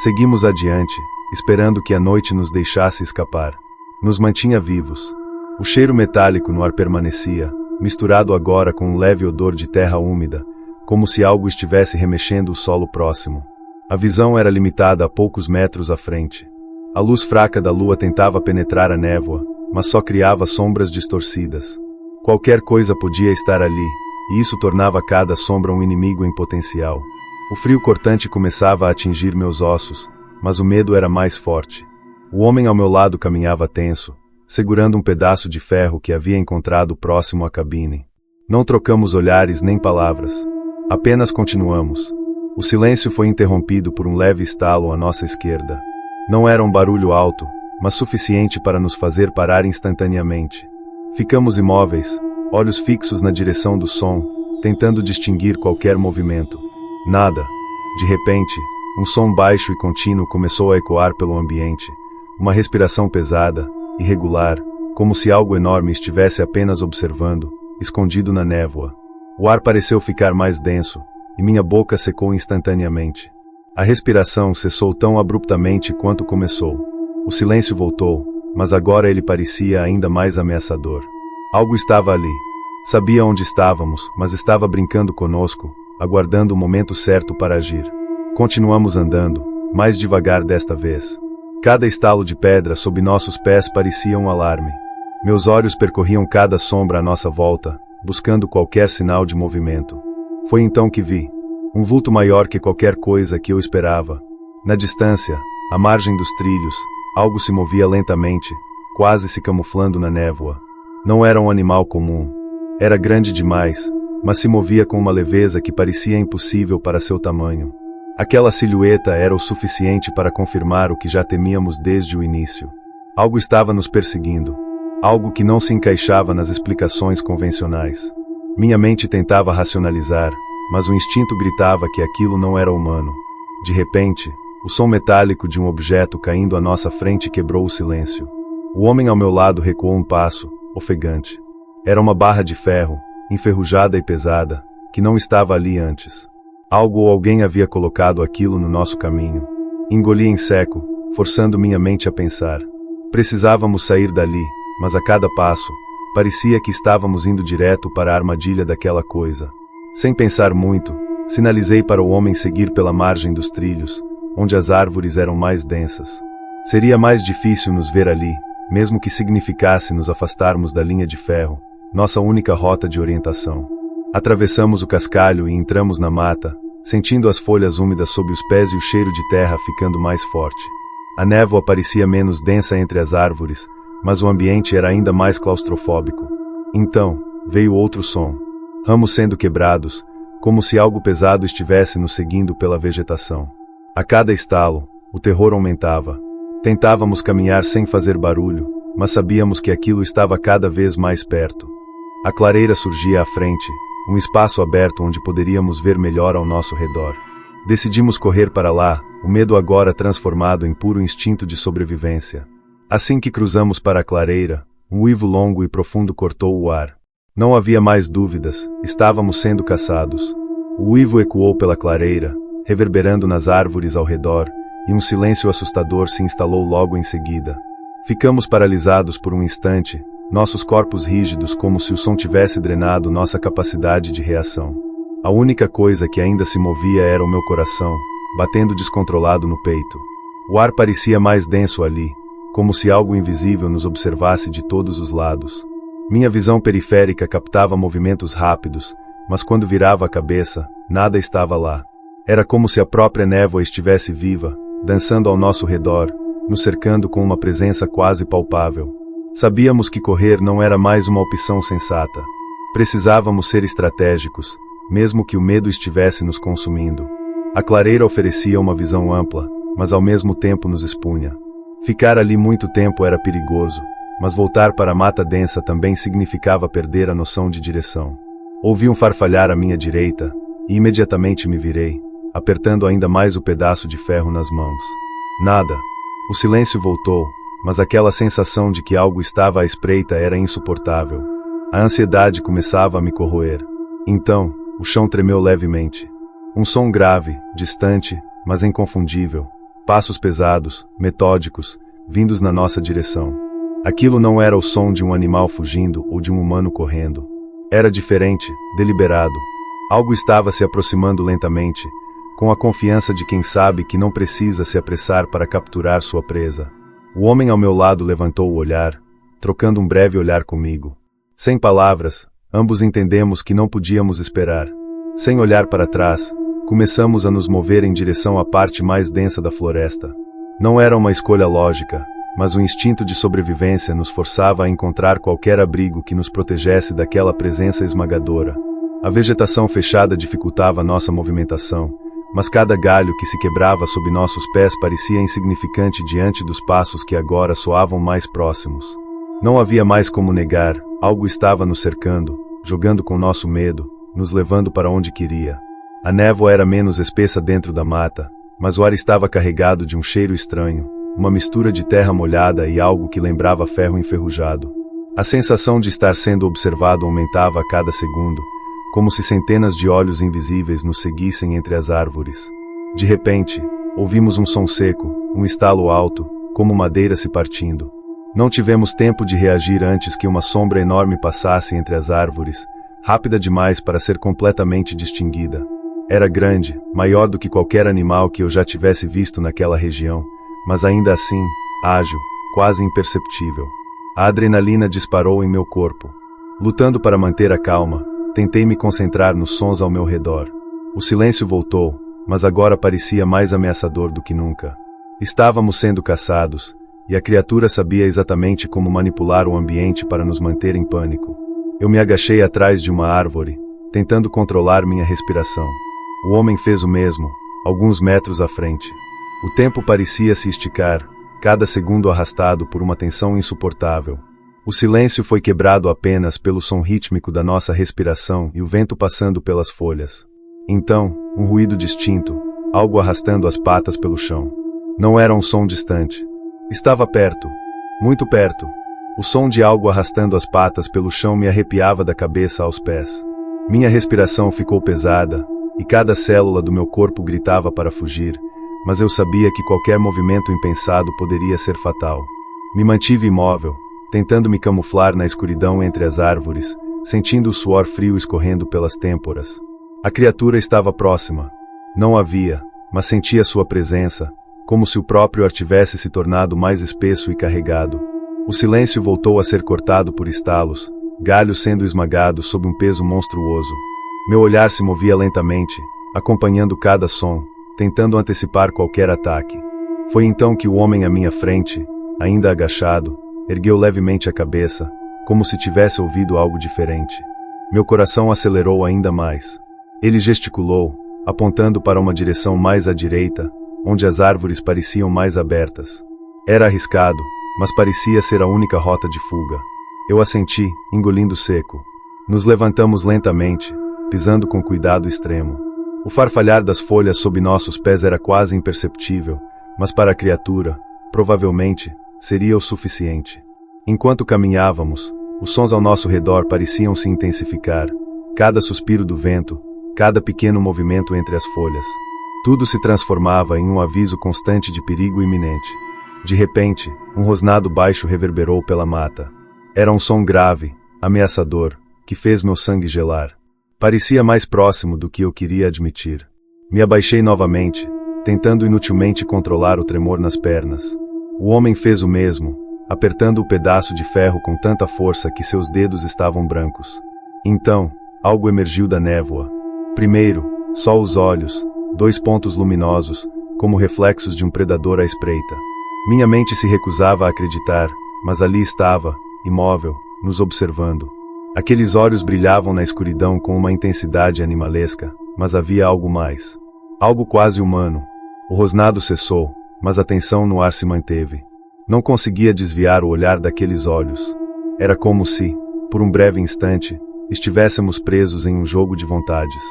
Seguimos adiante, esperando que a noite nos deixasse escapar. Nos mantinha vivos. O cheiro metálico no ar permanecia, misturado agora com um leve odor de terra úmida, como se algo estivesse remexendo o solo próximo. A visão era limitada a poucos metros à frente. A luz fraca da lua tentava penetrar a névoa, mas só criava sombras distorcidas. Qualquer coisa podia estar ali, e isso tornava cada sombra um inimigo em potencial. O frio cortante começava a atingir meus ossos, mas o medo era mais forte. O homem ao meu lado caminhava tenso, segurando um pedaço de ferro que havia encontrado próximo à cabine. Não trocamos olhares nem palavras. Apenas continuamos. O silêncio foi interrompido por um leve estalo à nossa esquerda. Não era um barulho alto, mas suficiente para nos fazer parar instantaneamente. Ficamos imóveis, olhos fixos na direção do som, tentando distinguir qualquer movimento. Nada. De repente, um som baixo e contínuo começou a ecoar pelo ambiente. Uma respiração pesada, irregular, como se algo enorme estivesse apenas observando, escondido na névoa. O ar pareceu ficar mais denso, e minha boca secou instantaneamente. A respiração cessou tão abruptamente quanto começou. O silêncio voltou, mas agora ele parecia ainda mais ameaçador. Algo estava ali. Sabia onde estávamos, mas estava brincando conosco, aguardando o momento certo para agir. Continuamos andando, mais devagar desta vez. Cada estalo de pedra sob nossos pés parecia um alarme. Meus olhos percorriam cada sombra à nossa volta, buscando qualquer sinal de movimento. Foi então que vi um vulto maior que qualquer coisa que eu esperava. Na distância, à margem dos trilhos, algo se movia lentamente, quase se camuflando na névoa. Não era um animal comum. Era grande demais, mas se movia com uma leveza que parecia impossível para seu tamanho. Aquela silhueta era o suficiente para confirmar o que já temíamos desde o início. Algo estava nos perseguindo. Algo que não se encaixava nas explicações convencionais. Minha mente tentava racionalizar, mas o instinto gritava que aquilo não era humano. De repente, o som metálico de um objeto caindo à nossa frente quebrou o silêncio. O homem ao meu lado recuou um passo, ofegante. Era uma barra de ferro, enferrujada e pesada, que não estava ali antes. Algo ou alguém havia colocado aquilo no nosso caminho. Engoli em seco, forçando minha mente a pensar. Precisávamos sair dali, mas a cada passo, parecia que estávamos indo direto para a armadilha daquela coisa. Sem pensar muito, sinalizei para o homem seguir pela margem dos trilhos, onde as árvores eram mais densas. Seria mais difícil nos ver ali, mesmo que significasse nos afastarmos da linha de ferro, nossa única rota de orientação. Atravessamos o cascalho e entramos na mata, sentindo as folhas úmidas sob os pés e o cheiro de terra ficando mais forte. A névoa parecia menos densa entre as árvores, mas o ambiente era ainda mais claustrofóbico. Então, veio outro som. Ramos sendo quebrados, como se algo pesado estivesse nos seguindo pela vegetação. A cada estalo, o terror aumentava. Tentávamos caminhar sem fazer barulho, mas sabíamos que aquilo estava cada vez mais perto. A clareira surgia à frente, um espaço aberto onde poderíamos ver melhor ao nosso redor. Decidimos correr para lá, o medo agora transformado em puro instinto de sobrevivência. Assim que cruzamos para a clareira, um uivo longo e profundo cortou o ar. Não havia mais dúvidas, estávamos sendo caçados. O uivo ecoou pela clareira, reverberando nas árvores ao redor, e um silêncio assustador se instalou logo em seguida. Ficamos paralisados por um instante, nossos corpos rígidos como se o som tivesse drenado nossa capacidade de reação. A única coisa que ainda se movia era o meu coração, batendo descontrolado no peito. O ar parecia mais denso ali, como se algo invisível nos observasse de todos os lados. Minha visão periférica captava movimentos rápidos, mas quando virava a cabeça, nada estava lá. Era como se a própria névoa estivesse viva, dançando ao nosso redor, nos cercando com uma presença quase palpável. Sabíamos que correr não era mais uma opção sensata. Precisávamos ser estratégicos, mesmo que o medo estivesse nos consumindo. A clareira oferecia uma visão ampla, mas ao mesmo tempo nos expunha. Ficar ali muito tempo era perigoso, mas voltar para a mata densa também significava perder a noção de direção. Ouvi um farfalhar à minha direita, e imediatamente me virei, apertando ainda mais o pedaço de ferro nas mãos. Nada. O silêncio voltou, mas aquela sensação de que algo estava à espreita era insuportável. A ansiedade começava a me corroer. Então, o chão tremeu levemente. Um som grave, distante, mas inconfundível. Passos pesados, metódicos, vindos na nossa direção. Aquilo não era o som de um animal fugindo ou de um humano correndo. Era diferente, deliberado. Algo estava se aproximando lentamente, com a confiança de quem sabe que não precisa se apressar para capturar sua presa. O homem ao meu lado levantou o olhar, trocando um breve olhar comigo. Sem palavras, ambos entendemos que não podíamos esperar. Sem olhar para trás, começamos a nos mover em direção à parte mais densa da floresta. Não era uma escolha lógica, mas o instinto de sobrevivência nos forçava a encontrar qualquer abrigo que nos protegesse daquela presença esmagadora. A vegetação fechada dificultava nossa movimentação, mas cada galho que se quebrava sob nossos pés parecia insignificante diante dos passos que agora soavam mais próximos. Não havia mais como negar, algo estava nos cercando, jogando com nosso medo, nos levando para onde queria. A névoa era menos espessa dentro da mata, mas o ar estava carregado de um cheiro estranho, uma mistura de terra molhada e algo que lembrava ferro enferrujado. A sensação de estar sendo observado aumentava a cada segundo, como se centenas de olhos invisíveis nos seguissem entre as árvores. De repente, ouvimos um som seco, um estalo alto, como madeira se partindo. Não tivemos tempo de reagir antes que uma sombra enorme passasse entre as árvores, rápida demais para ser completamente distinguida. Era grande, maior do que qualquer animal que eu já tivesse visto naquela região, mas ainda assim, ágil, quase imperceptível. A adrenalina disparou em meu corpo. Lutando para manter a calma, tentei me concentrar nos sons ao meu redor. O silêncio voltou, mas agora parecia mais ameaçador do que nunca. Estávamos sendo caçados, e a criatura sabia exatamente como manipular o ambiente para nos manter em pânico. Eu me agachei atrás de uma árvore, tentando controlar minha respiração. O homem fez o mesmo, alguns metros à frente. O tempo parecia se esticar, cada segundo arrastado por uma tensão insuportável. O silêncio foi quebrado apenas pelo som rítmico da nossa respiração e o vento passando pelas folhas. Então, um ruído distinto, algo arrastando as patas pelo chão. Não era um som distante. Estava perto, muito perto. O som de algo arrastando as patas pelo chão me arrepiava da cabeça aos pés. Minha respiração ficou pesada, e cada célula do meu corpo gritava para fugir, mas eu sabia que qualquer movimento impensado poderia ser fatal. Me mantive imóvel, tentando me camuflar na escuridão entre as árvores, sentindo o suor frio escorrendo pelas têmporas. A criatura estava próxima. Não a via, mas sentia sua presença, como se o próprio ar tivesse se tornado mais espesso e carregado. O silêncio voltou a ser cortado por estalos, galhos sendo esmagados sob um peso monstruoso. Meu olhar se movia lentamente, acompanhando cada som, tentando antecipar qualquer ataque. Foi então que o homem à minha frente, ainda agachado, ergueu levemente a cabeça, como se tivesse ouvido algo diferente. Meu coração acelerou ainda mais. Ele gesticulou, apontando para uma direção mais à direita, onde as árvores pareciam mais abertas. Era arriscado, mas parecia ser a única rota de fuga. Eu assenti, engolindo seco. Nos levantamos lentamente, pisando com cuidado extremo. O farfalhar das folhas sob nossos pés era quase imperceptível, mas para a criatura, provavelmente, seria o suficiente. Enquanto caminhávamos, os sons ao nosso redor pareciam se intensificar, cada suspiro do vento, cada pequeno movimento entre as folhas. Tudo se transformava em um aviso constante de perigo iminente. De repente, um rosnado baixo reverberou pela mata. Era um som grave, ameaçador, que fez meu sangue gelar. Parecia mais próximo do que eu queria admitir. Me abaixei novamente, tentando inutilmente controlar o tremor nas pernas. O homem fez o mesmo, apertando o pedaço de ferro com tanta força que seus dedos estavam brancos. Então, algo emergiu da névoa. Primeiro, só os olhos, 2 pontos luminosos, como reflexos de um predador à espreita. Minha mente se recusava a acreditar, mas ali estava, imóvel, nos observando. Aqueles olhos brilhavam na escuridão com uma intensidade animalesca, mas havia algo mais. Algo quase humano. O rosnado cessou, mas a tensão no ar se manteve. Não conseguia desviar o olhar daqueles olhos. Era como se, por um breve instante, estivéssemos presos em um jogo de vontades.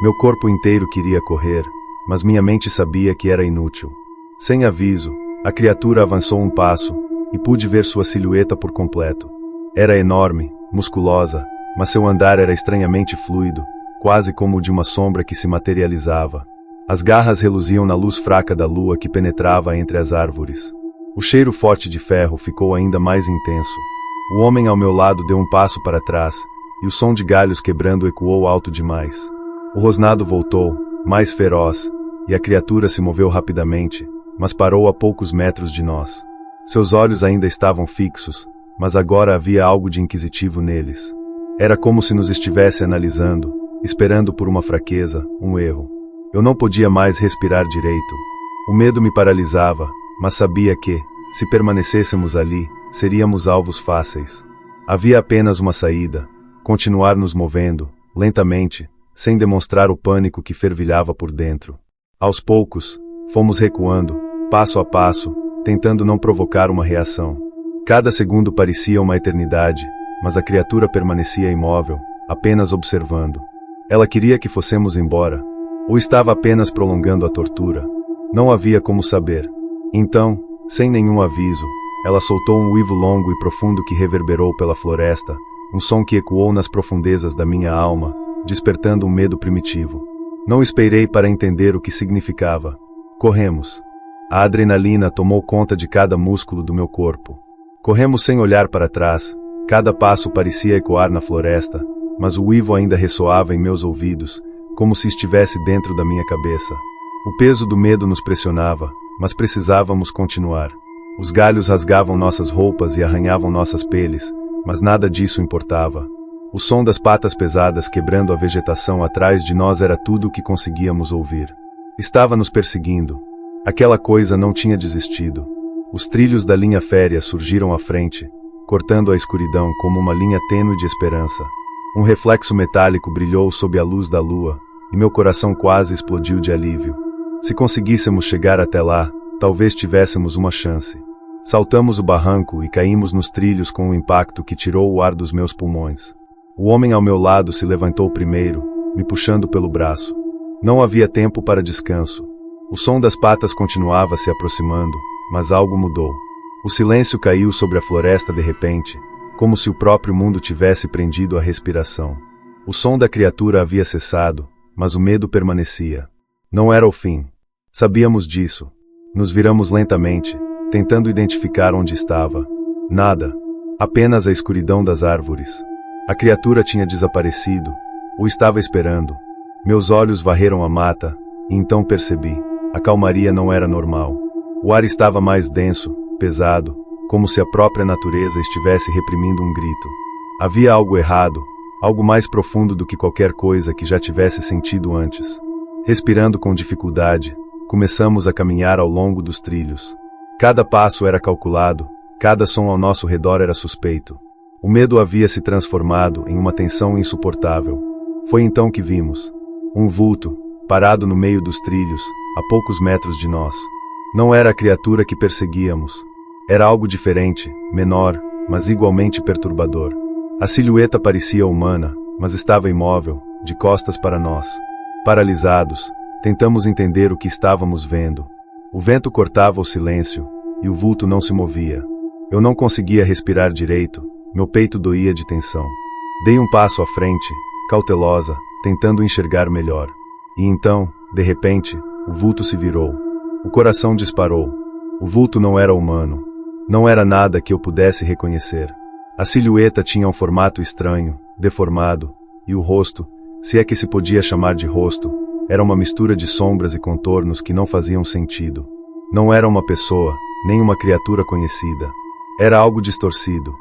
Meu corpo inteiro queria correr, mas minha mente sabia que era inútil. Sem aviso, a criatura avançou um passo, e pude ver sua silhueta por completo. Era enorme, musculosa, mas seu andar era estranhamente fluido, quase como o de uma sombra que se materializava. As garras reluziam na luz fraca da lua que penetrava entre as árvores. O cheiro forte de ferro ficou ainda mais intenso. O homem ao meu lado deu um passo para trás, e o som de galhos quebrando ecoou alto demais. O rosnado voltou, mais feroz, e a criatura se moveu rapidamente, mas parou a poucos metros de nós. Seus olhos ainda estavam fixos, mas agora havia algo de inquisitivo neles. Era como se nos estivesse analisando, esperando por uma fraqueza, um erro. Eu não podia mais respirar direito. O medo me paralisava, mas sabia que, se permanecêssemos ali, seríamos alvos fáceis. Havia apenas uma saída: continuar nos movendo, lentamente, sem demonstrar o pânico que fervilhava por dentro. Aos poucos, fomos recuando, passo a passo, tentando não provocar uma reação. Cada segundo parecia uma eternidade, mas a criatura permanecia imóvel, apenas observando. Ela queria que fossemos embora, ou estava apenas prolongando a tortura. Não havia como saber. Então, sem nenhum aviso, ela soltou um uivo longo e profundo que reverberou pela floresta, um som que ecoou nas profundezas da minha alma, despertando um medo primitivo. Não esperei para entender o que significava. Corremos. A adrenalina tomou conta de cada músculo do meu corpo. Corremos sem olhar para trás. Cada passo parecia ecoar na floresta, mas o uivo ainda ressoava em meus ouvidos, como se estivesse dentro da minha cabeça. O peso do medo nos pressionava, mas precisávamos continuar. Os galhos rasgavam nossas roupas e arranhavam nossas peles, mas nada disso importava. O som das patas pesadas quebrando a vegetação atrás de nós era tudo o que conseguíamos ouvir. Estava nos perseguindo. Aquela coisa não tinha desistido. Os trilhos da linha férrea surgiram à frente, cortando a escuridão como uma linha tênue de esperança. Um reflexo metálico brilhou sob a luz da lua, e meu coração quase explodiu de alívio. Se conseguíssemos chegar até lá, talvez tivéssemos uma chance. Saltamos o barranco e caímos nos trilhos com um impacto que tirou o ar dos meus pulmões. O homem ao meu lado se levantou primeiro, me puxando pelo braço. Não havia tempo para descanso. O som das patas continuava se aproximando, mas algo mudou. O silêncio caiu sobre a floresta de repente, como se o próprio mundo tivesse prendido a respiração. O som da criatura havia cessado, mas o medo permanecia. Não era o fim. Sabíamos disso. Nos viramos lentamente, tentando identificar onde estava. Nada. Apenas a escuridão das árvores. A criatura tinha desaparecido, ou estava esperando. Meus olhos varreram a mata, e então percebi. A calmaria não era normal. O ar estava mais denso, pesado, como se a própria natureza estivesse reprimindo um grito. Havia algo errado, algo mais profundo do que qualquer coisa que já tivesse sentido antes. Respirando com dificuldade, começamos a caminhar ao longo dos trilhos. Cada passo era calculado, cada som ao nosso redor era suspeito. O medo havia se transformado em uma tensão insuportável. Foi então que vimos um vulto, parado no meio dos trilhos, a poucos metros de nós. Não era a criatura que perseguíamos. Era algo diferente, menor, mas igualmente perturbador. A silhueta parecia humana, mas estava imóvel, de costas para nós. Paralisados, tentamos entender o que estávamos vendo. O vento cortava o silêncio, e o vulto não se movia. Eu não conseguia respirar direito, meu peito doía de tensão. Dei um passo à frente, cautelosa, tentando enxergar melhor. E então, de repente, o vulto se virou. O coração disparou. O vulto não era humano. Não era nada que eu pudesse reconhecer. A silhueta tinha um formato estranho, deformado, e o rosto, se é que se podia chamar de rosto, era uma mistura de sombras e contornos que não faziam sentido. Não era uma pessoa, nem uma criatura conhecida. Era algo distorcido.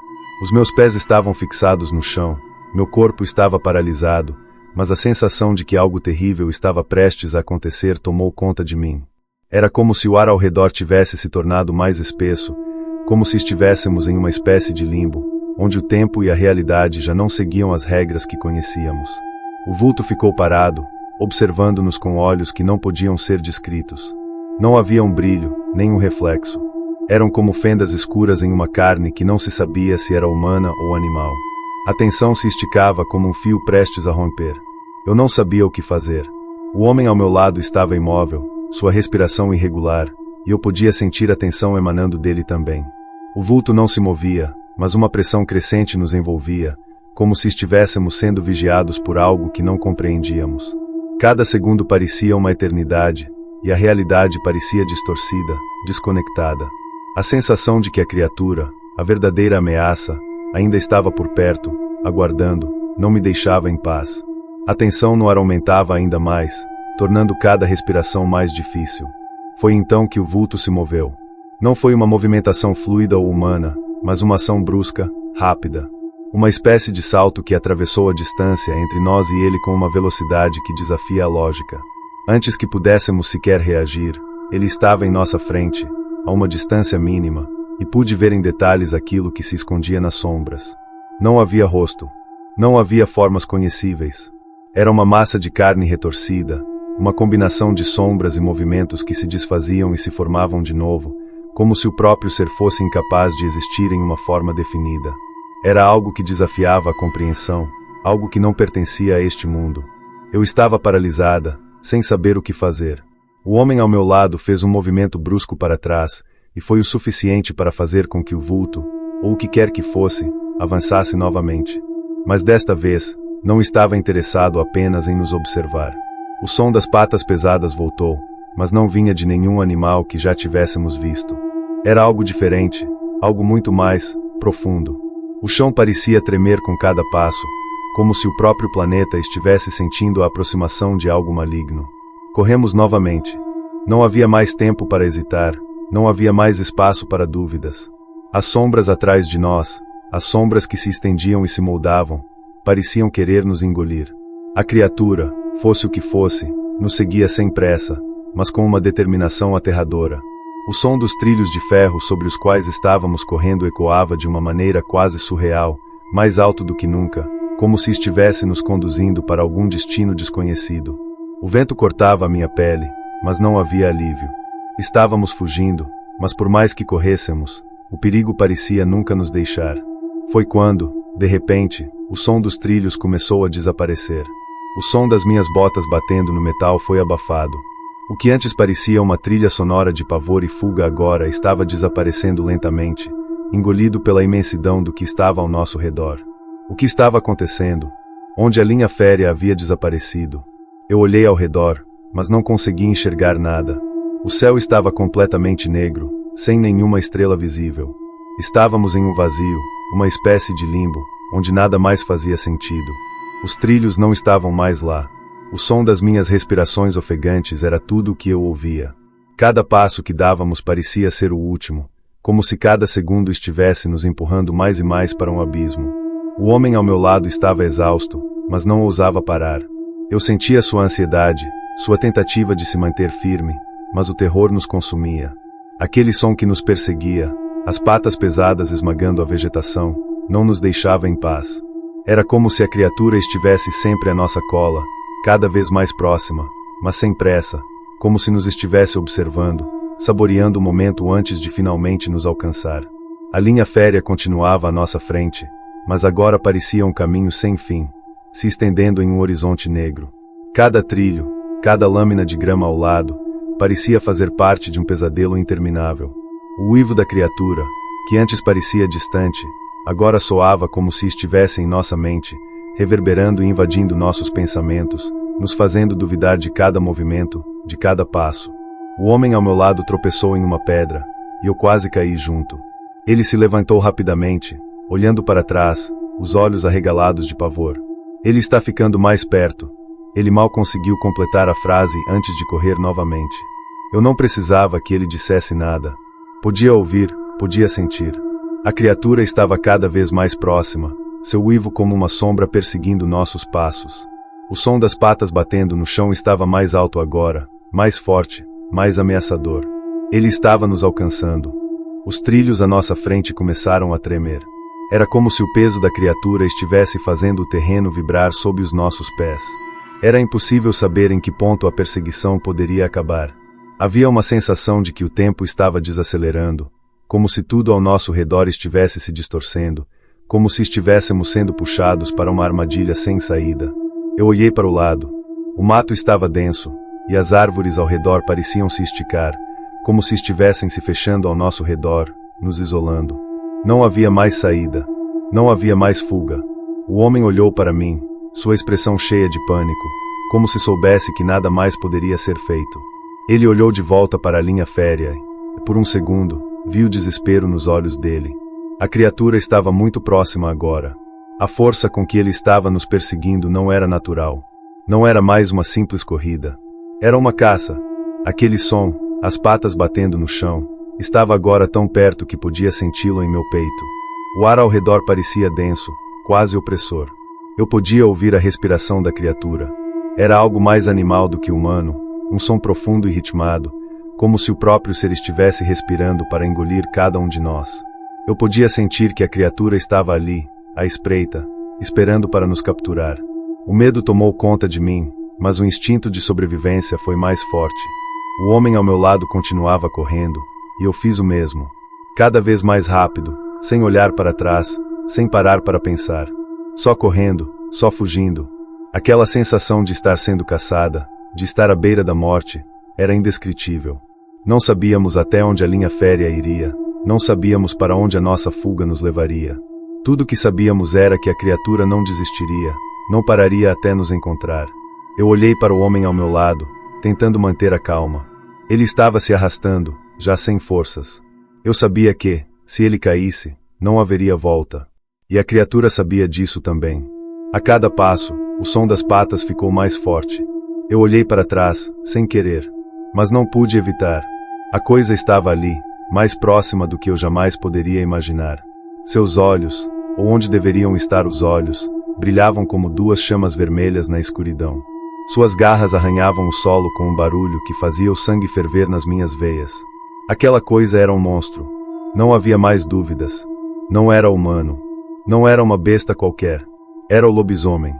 Os meus pés estavam fixados no chão, meu corpo estava paralisado, mas a sensação de que algo terrível estava prestes a acontecer tomou conta de mim. Era como se o ar ao redor tivesse se tornado mais espesso, como se estivéssemos em uma espécie de limbo, onde o tempo e a realidade já não seguiam as regras que conhecíamos. O vulto ficou parado, observando-nos com olhos que não podiam ser descritos. Não havia um brilho, nem um reflexo. Eram como fendas escuras em uma carne que não se sabia se era humana ou animal. A tensão se esticava como um fio prestes a romper. Eu não sabia o que fazer. O homem ao meu lado estava imóvel, sua respiração irregular, e eu podia sentir a tensão emanando dele também. O vulto não se movia, mas uma pressão crescente nos envolvia, como se estivéssemos sendo vigiados por algo que não compreendíamos. Cada segundo parecia uma eternidade, e a realidade parecia distorcida, desconectada. A sensação de que a criatura, a verdadeira ameaça, ainda estava por perto, aguardando, não me deixava em paz. A tensão no ar aumentava ainda mais, tornando cada respiração mais difícil. Foi então que o vulto se moveu. Não foi uma movimentação fluida ou humana, mas uma ação brusca, rápida. Uma espécie de salto que atravessou a distância entre nós e ele com uma velocidade que desafia a lógica. Antes que pudéssemos sequer reagir, ele estava em nossa frente, a uma distância mínima, e pude ver em detalhes aquilo que se escondia nas sombras. Não havia rosto. Não havia formas conhecíveis. Era uma massa de carne retorcida, uma combinação de sombras e movimentos que se desfaziam e se formavam de novo, como se o próprio ser fosse incapaz de existir em uma forma definida. Era algo que desafiava a compreensão, algo que não pertencia a este mundo. Eu estava paralisada, sem saber o que fazer. O homem ao meu lado fez um movimento brusco para trás, e foi o suficiente para fazer com que o vulto, ou o que quer que fosse, avançasse novamente. Mas desta vez, não estava interessado apenas em nos observar. O som das patas pesadas voltou, mas não vinha de nenhum animal que já tivéssemos visto. Era algo diferente, algo muito mais profundo. O chão parecia tremer com cada passo, como se o próprio planeta estivesse sentindo a aproximação de algo maligno. Corremos novamente. Não havia mais tempo para hesitar, não havia mais espaço para dúvidas. As sombras atrás de nós, as sombras que se estendiam e se moldavam, pareciam querer nos engolir. A criatura, fosse o que fosse, nos seguia sem pressa, mas com uma determinação aterradora. O som dos trilhos de ferro sobre os quais estávamos correndo ecoava de uma maneira quase surreal, mais alto do que nunca, como se estivesse nos conduzindo para algum destino desconhecido. O vento cortava a minha pele, mas não havia alívio. Estávamos fugindo, mas por mais que corrêssemos, o perigo parecia nunca nos deixar. Foi quando, de repente, o som dos trilhos começou a desaparecer. O som das minhas botas batendo no metal foi abafado. O que antes parecia uma trilha sonora de pavor e fuga agora estava desaparecendo lentamente, engolido pela imensidão do que estava ao nosso redor. O que estava acontecendo? Onde a linha férrea havia desaparecido? Eu olhei ao redor, mas não consegui enxergar nada. O céu estava completamente negro, sem nenhuma estrela visível. Estávamos em um vazio, uma espécie de limbo, onde nada mais fazia sentido. Os trilhos não estavam mais lá. O som das minhas respirações ofegantes era tudo o que eu ouvia. Cada passo que dávamos parecia ser o último, como se cada segundo estivesse nos empurrando mais e mais para um abismo. O homem ao meu lado estava exausto, mas não ousava parar. Eu sentia sua ansiedade, sua tentativa de se manter firme, mas o terror nos consumia. Aquele som que nos perseguia, as patas pesadas esmagando a vegetação, não nos deixava em paz. Era como se a criatura estivesse sempre à nossa cola, cada vez mais próxima, mas sem pressa, como se nos estivesse observando, saboreando o momento antes de finalmente nos alcançar. A linha férrea continuava à nossa frente, mas agora parecia um caminho sem fim, se estendendo em um horizonte negro. Cada trilho, cada lâmina de grama ao lado, parecia fazer parte de um pesadelo interminável. O uivo da criatura, que antes parecia distante, agora soava como se estivesse em nossa mente, reverberando e invadindo nossos pensamentos, nos fazendo duvidar de cada movimento, de cada passo. O homem ao meu lado tropeçou em uma pedra, e eu quase caí junto. Ele se levantou rapidamente, olhando para trás, os olhos arregalados de pavor. Ele está ficando mais perto. Ele mal conseguiu completar a frase antes de correr novamente. Eu não precisava que ele dissesse nada. Podia ouvir, podia sentir. A criatura estava cada vez mais próxima, seu uivo como uma sombra perseguindo nossos passos. O som das patas batendo no chão estava mais alto agora, mais forte, mais ameaçador. Ele estava nos alcançando. Os trilhos à nossa frente começaram a tremer. Era como se o peso da criatura estivesse fazendo o terreno vibrar sob os nossos pés. Era impossível saber em que ponto a perseguição poderia acabar. Havia uma sensação de que o tempo estava desacelerando, como se tudo ao nosso redor estivesse se distorcendo, como se estivéssemos sendo puxados para uma armadilha sem saída. Eu olhei para o lado. O mato estava denso, e as árvores ao redor pareciam se esticar, como se estivessem se fechando ao nosso redor, nos isolando. Não havia mais saída. Não havia mais fuga. O homem olhou para mim, sua expressão cheia de pânico, como se soubesse que nada mais poderia ser feito. Ele olhou de volta para a linha férrea e, por um segundo, viu desespero nos olhos dele. A criatura estava muito próxima agora. A força com que ele estava nos perseguindo não era natural. Não era mais uma simples corrida. Era uma caça. Aquele som, as patas batendo no chão, estava agora tão perto que podia senti-lo em meu peito. O ar ao redor parecia denso, quase opressor. Eu podia ouvir a respiração da criatura. Era algo mais animal do que humano, um som profundo e ritmado, como se o próprio ser estivesse respirando para engolir cada um de nós. Eu podia sentir que a criatura estava ali, à espreita, esperando para nos capturar. O medo tomou conta de mim, mas o instinto de sobrevivência foi mais forte. O homem ao meu lado continuava correndo, e eu fiz o mesmo. Cada vez mais rápido, sem olhar para trás, sem parar para pensar. Só correndo, só fugindo. Aquela sensação de estar sendo caçada, de estar à beira da morte, era indescritível. Não sabíamos até onde a linha férrea iria, não sabíamos para onde a nossa fuga nos levaria. Tudo o que sabíamos era que a criatura não desistiria, não pararia até nos encontrar. Eu olhei para o homem ao meu lado, tentando manter a calma. Ele estava se arrastando, já sem forças. Eu sabia que, se ele caísse, não haveria volta. E a criatura sabia disso também. A cada passo, o som das patas ficou mais forte. Eu olhei para trás, sem querer. Mas não pude evitar. A coisa estava ali, mais próxima do que eu jamais poderia imaginar. Seus olhos, ou onde deveriam estar os olhos, brilhavam como duas chamas vermelhas na escuridão. Suas garras arranhavam o solo com um barulho que fazia o sangue ferver nas minhas veias. Aquela coisa era um monstro. Não havia mais dúvidas. Não era humano. Não era uma besta qualquer. Era o lobisomem.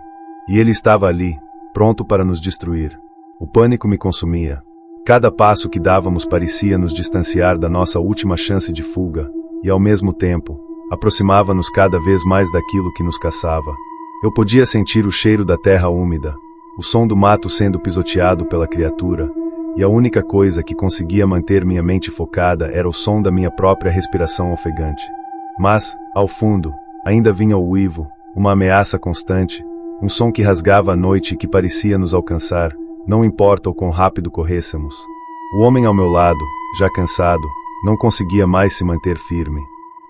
E ele estava ali, pronto para nos destruir. O pânico me consumia. Cada passo que dávamos parecia nos distanciar da nossa última chance de fuga, e ao mesmo tempo, aproximava-nos cada vez mais daquilo que nos caçava. Eu podia sentir o cheiro da terra úmida, o som do mato sendo pisoteado pela criatura, e a única coisa que conseguia manter minha mente focada era o som da minha própria respiração ofegante. Mas, ao fundo, ainda vinha o uivo, uma ameaça constante, um som que rasgava a noite e que parecia nos alcançar, não importa o quão rápido corrêssemos. O homem ao meu lado, já cansado, não conseguia mais se manter firme.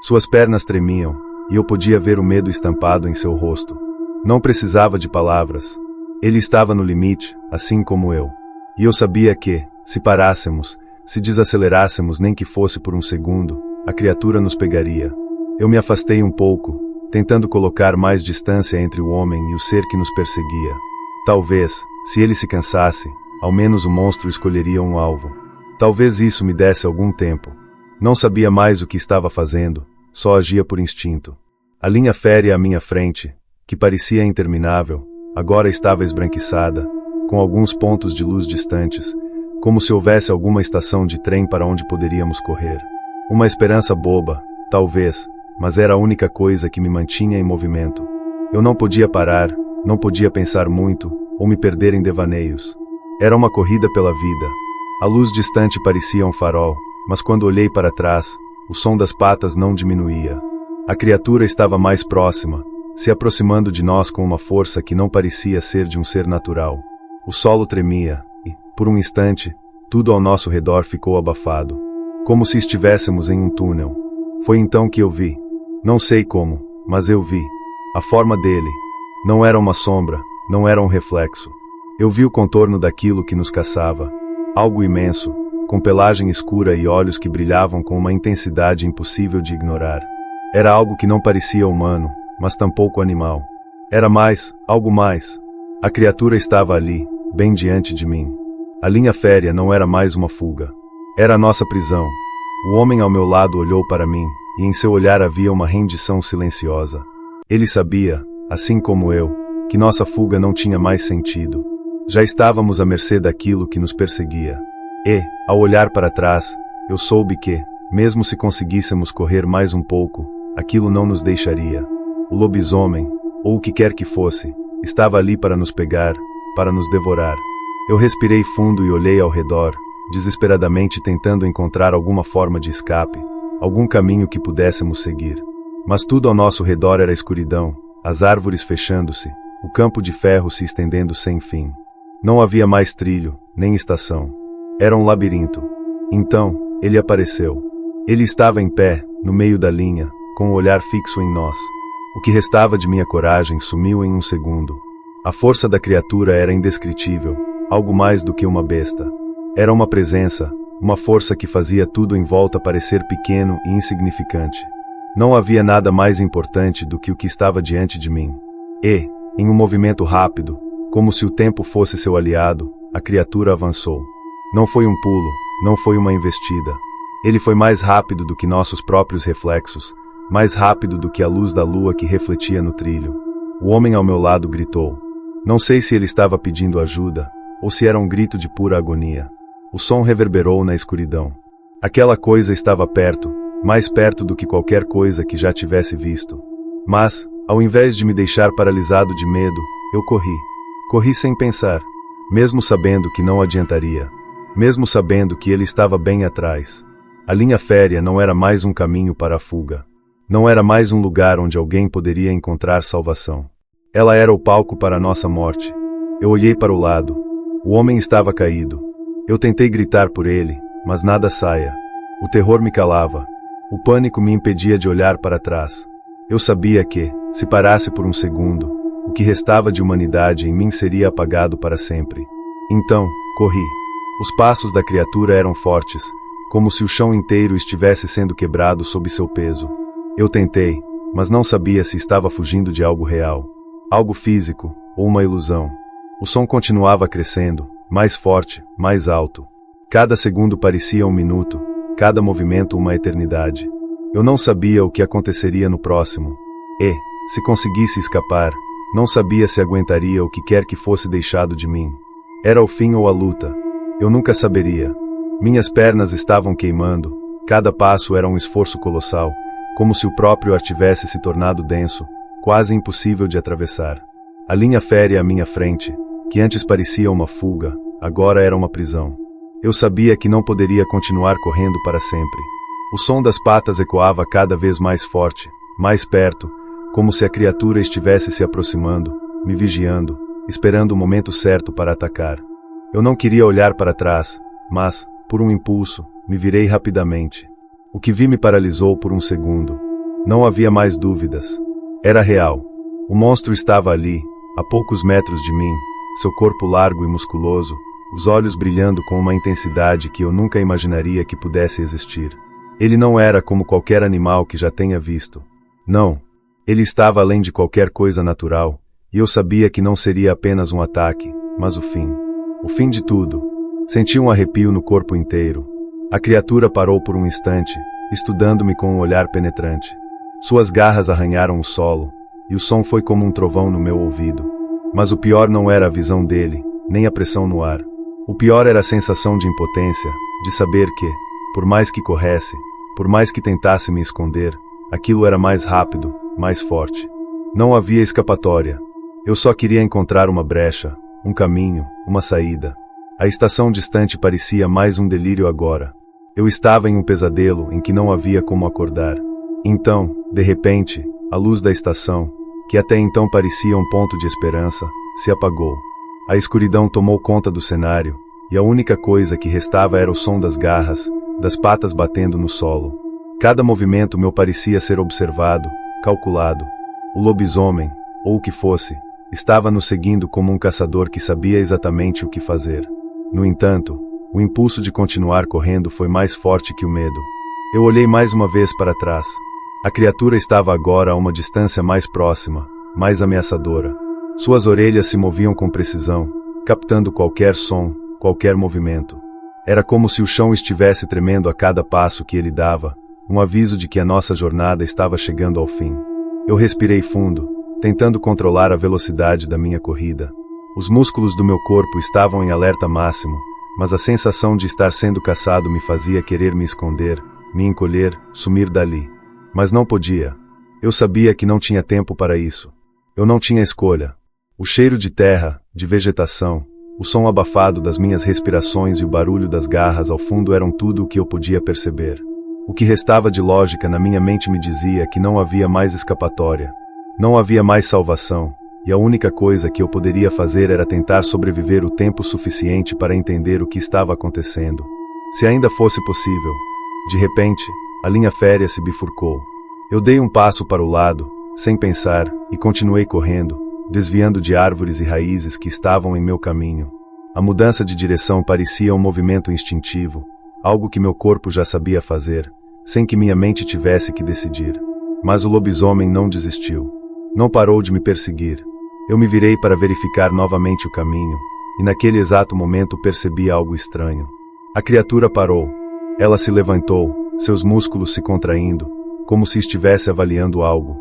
Suas pernas tremiam, e eu podia ver o medo estampado em seu rosto. Não precisava de palavras. Ele estava no limite, assim como eu. E eu sabia que, se parássemos, se desacelerássemos nem que fosse por um segundo, a criatura nos pegaria. Eu me afastei um pouco, tentando colocar mais distância entre o homem e o ser que nos perseguia. Talvez, se ele se cansasse, ao menos o monstro escolheria um alvo. Talvez isso me desse algum tempo. Não sabia mais o que estava fazendo, só agia por instinto. A linha férrea à minha frente, que parecia interminável, agora estava esbranquiçada, com alguns pontos de luz distantes, como se houvesse alguma estação de trem para onde poderíamos correr. Uma esperança boba, talvez, mas era a única coisa que me mantinha em movimento. Eu não podia parar, não podia pensar muito, ou me perder em devaneios. Era uma corrida pela vida. A luz distante parecia um farol, mas quando olhei para trás, o som das patas não diminuía. A criatura estava mais próxima, se aproximando de nós com uma força que não parecia ser de um ser natural. O solo tremia, e, por um instante, tudo ao nosso redor ficou abafado, como se estivéssemos em um túnel. Foi então que eu vi. Não sei como, mas eu vi. A forma dele. Não era uma sombra, não era um reflexo. Eu vi o contorno daquilo que nos caçava. Algo imenso, com pelagem escura e olhos que brilhavam com uma intensidade impossível de ignorar. Era algo que não parecia humano, mas tampouco animal. Era mais, algo mais. A criatura estava ali, bem diante de mim. A linha férrea não era mais uma fuga. Era a nossa prisão. O homem ao meu lado olhou para mim, e em seu olhar havia uma rendição silenciosa. Ele sabia, assim como eu, que nossa fuga não tinha mais sentido. Já estávamos à mercê daquilo que nos perseguia. E, ao olhar para trás, eu soube que, mesmo se conseguíssemos correr mais um pouco, aquilo não nos deixaria. O lobisomem, ou o que quer que fosse, estava ali para nos pegar, para nos devorar. Eu respirei fundo e olhei ao redor, desesperadamente tentando encontrar alguma forma de escape, algum caminho que pudéssemos seguir. Mas tudo ao nosso redor era escuridão, as árvores fechando-se, o campo de ferro se estendendo sem fim. Não havia mais trilho, nem estação. Era um labirinto. Então, ele apareceu. Ele estava em pé, no meio da linha, com o olhar fixo em nós. O que restava de minha coragem sumiu em um segundo. A força da criatura era indescritível, algo mais do que uma besta. Era uma presença, uma força que fazia tudo em volta parecer pequeno e insignificante. Não havia nada mais importante do que o que estava diante de mim. E, em um movimento rápido, como se o tempo fosse seu aliado, a criatura avançou. Não foi um pulo, não foi uma investida. Ele foi mais rápido do que nossos próprios reflexos, mais rápido do que a luz da lua que refletia no trilho. O homem ao meu lado gritou. Não sei se ele estava pedindo ajuda, ou se era um grito de pura agonia. O som reverberou na escuridão. Aquela coisa estava perto, mais perto do que qualquer coisa que já tivesse visto. Mas, ao invés de me deixar paralisado de medo, eu corri. Corri sem pensar, mesmo sabendo que não adiantaria. Mesmo sabendo que ele estava bem atrás. A linha férrea não era mais um caminho para a fuga. Não era mais um lugar onde alguém poderia encontrar salvação. Ela era o palco para a nossa morte. Eu olhei para o lado. O homem estava caído. Eu tentei gritar por ele, mas nada saía. O terror me calava. O pânico me impedia de olhar para trás. Eu sabia que, se parasse por um segundo, o que restava de humanidade em mim seria apagado para sempre. Então, corri. Os passos da criatura eram fortes, como se o chão inteiro estivesse sendo quebrado sob seu peso. Eu tentei, mas não sabia se estava fugindo de algo real, algo físico, ou uma ilusão. O som continuava crescendo, mais forte, mais alto. Cada segundo parecia um minuto, cada movimento uma eternidade. Eu não sabia o que aconteceria no próximo. E, se conseguisse escapar, não sabia se aguentaria o que quer que fosse deixado de mim. Era o fim ou a luta. Eu nunca saberia. Minhas pernas estavam queimando, cada passo era um esforço colossal, como se o próprio ar tivesse se tornado denso, quase impossível de atravessar. A linha férrea à minha frente, que antes parecia uma fuga, agora era uma prisão. Eu sabia que não poderia continuar correndo para sempre. O som das patas ecoava cada vez mais forte, mais perto, como se a criatura estivesse se aproximando, me vigiando, esperando o momento certo para atacar. Eu não queria olhar para trás, mas, por um impulso, me virei rapidamente. O que vi me paralisou por um segundo. Não havia mais dúvidas. Era real. O monstro estava ali, a poucos metros de mim, seu corpo largo e musculoso, os olhos brilhando com uma intensidade que eu nunca imaginaria que pudesse existir. Ele não era como qualquer animal que já tenha visto. Não. Ele estava além de qualquer coisa natural, e eu sabia que não seria apenas um ataque, mas o fim. O fim de tudo. Senti um arrepio no corpo inteiro. A criatura parou por um instante, estudando-me com um olhar penetrante. Suas garras arranharam o solo, e o som foi como um trovão no meu ouvido. Mas o pior não era a visão dele, nem a pressão no ar. O pior era a sensação de impotência, de saber que, por mais que corresse, por mais que tentasse me esconder, aquilo era mais rápido, mais forte. Não havia escapatória. Eu só queria encontrar uma brecha, um caminho, uma saída. A estação distante parecia mais um delírio agora. Eu estava em um pesadelo em que não havia como acordar. Então, de repente, a luz da estação, que até então parecia um ponto de esperança, se apagou. A escuridão tomou conta do cenário, e a única coisa que restava era o som das garras, das patas batendo no solo. Cada movimento meu parecia ser observado, calculado. O lobisomem, ou o que fosse, estava nos seguindo como um caçador que sabia exatamente o que fazer. No entanto, o impulso de continuar correndo foi mais forte que o medo. Eu olhei mais uma vez para trás. A criatura estava agora a uma distância mais próxima, mais ameaçadora. Suas orelhas se moviam com precisão, captando qualquer som, qualquer movimento. Era como se o chão estivesse tremendo a cada passo que ele dava, um aviso de que a nossa jornada estava chegando ao fim. Eu respirei fundo, tentando controlar a velocidade da minha corrida. Os músculos do meu corpo estavam em alerta máximo, mas a sensação de estar sendo caçado me fazia querer me esconder, me encolher, sumir dali. Mas não podia. Eu sabia que não tinha tempo para isso. Eu não tinha escolha. O cheiro de terra, de vegetação, o som abafado das minhas respirações e o barulho das garras ao fundo eram tudo o que eu podia perceber. O que restava de lógica na minha mente me dizia que não havia mais escapatória. Não havia mais salvação, e a única coisa que eu poderia fazer era tentar sobreviver o tempo suficiente para entender o que estava acontecendo. Se ainda fosse possível. De repente, a linha férrea se bifurcou. Eu dei um passo para o lado, sem pensar, e continuei correndo, desviando de árvores e raízes que estavam em meu caminho. A mudança de direção parecia um movimento instintivo, algo que meu corpo já sabia fazer, sem que minha mente tivesse que decidir. Mas o lobisomem não desistiu. Não parou de me perseguir. Eu me virei para verificar novamente o caminho, e naquele exato momento percebi algo estranho. A criatura parou. Ela se levantou, seus músculos se contraindo, como se estivesse avaliando algo.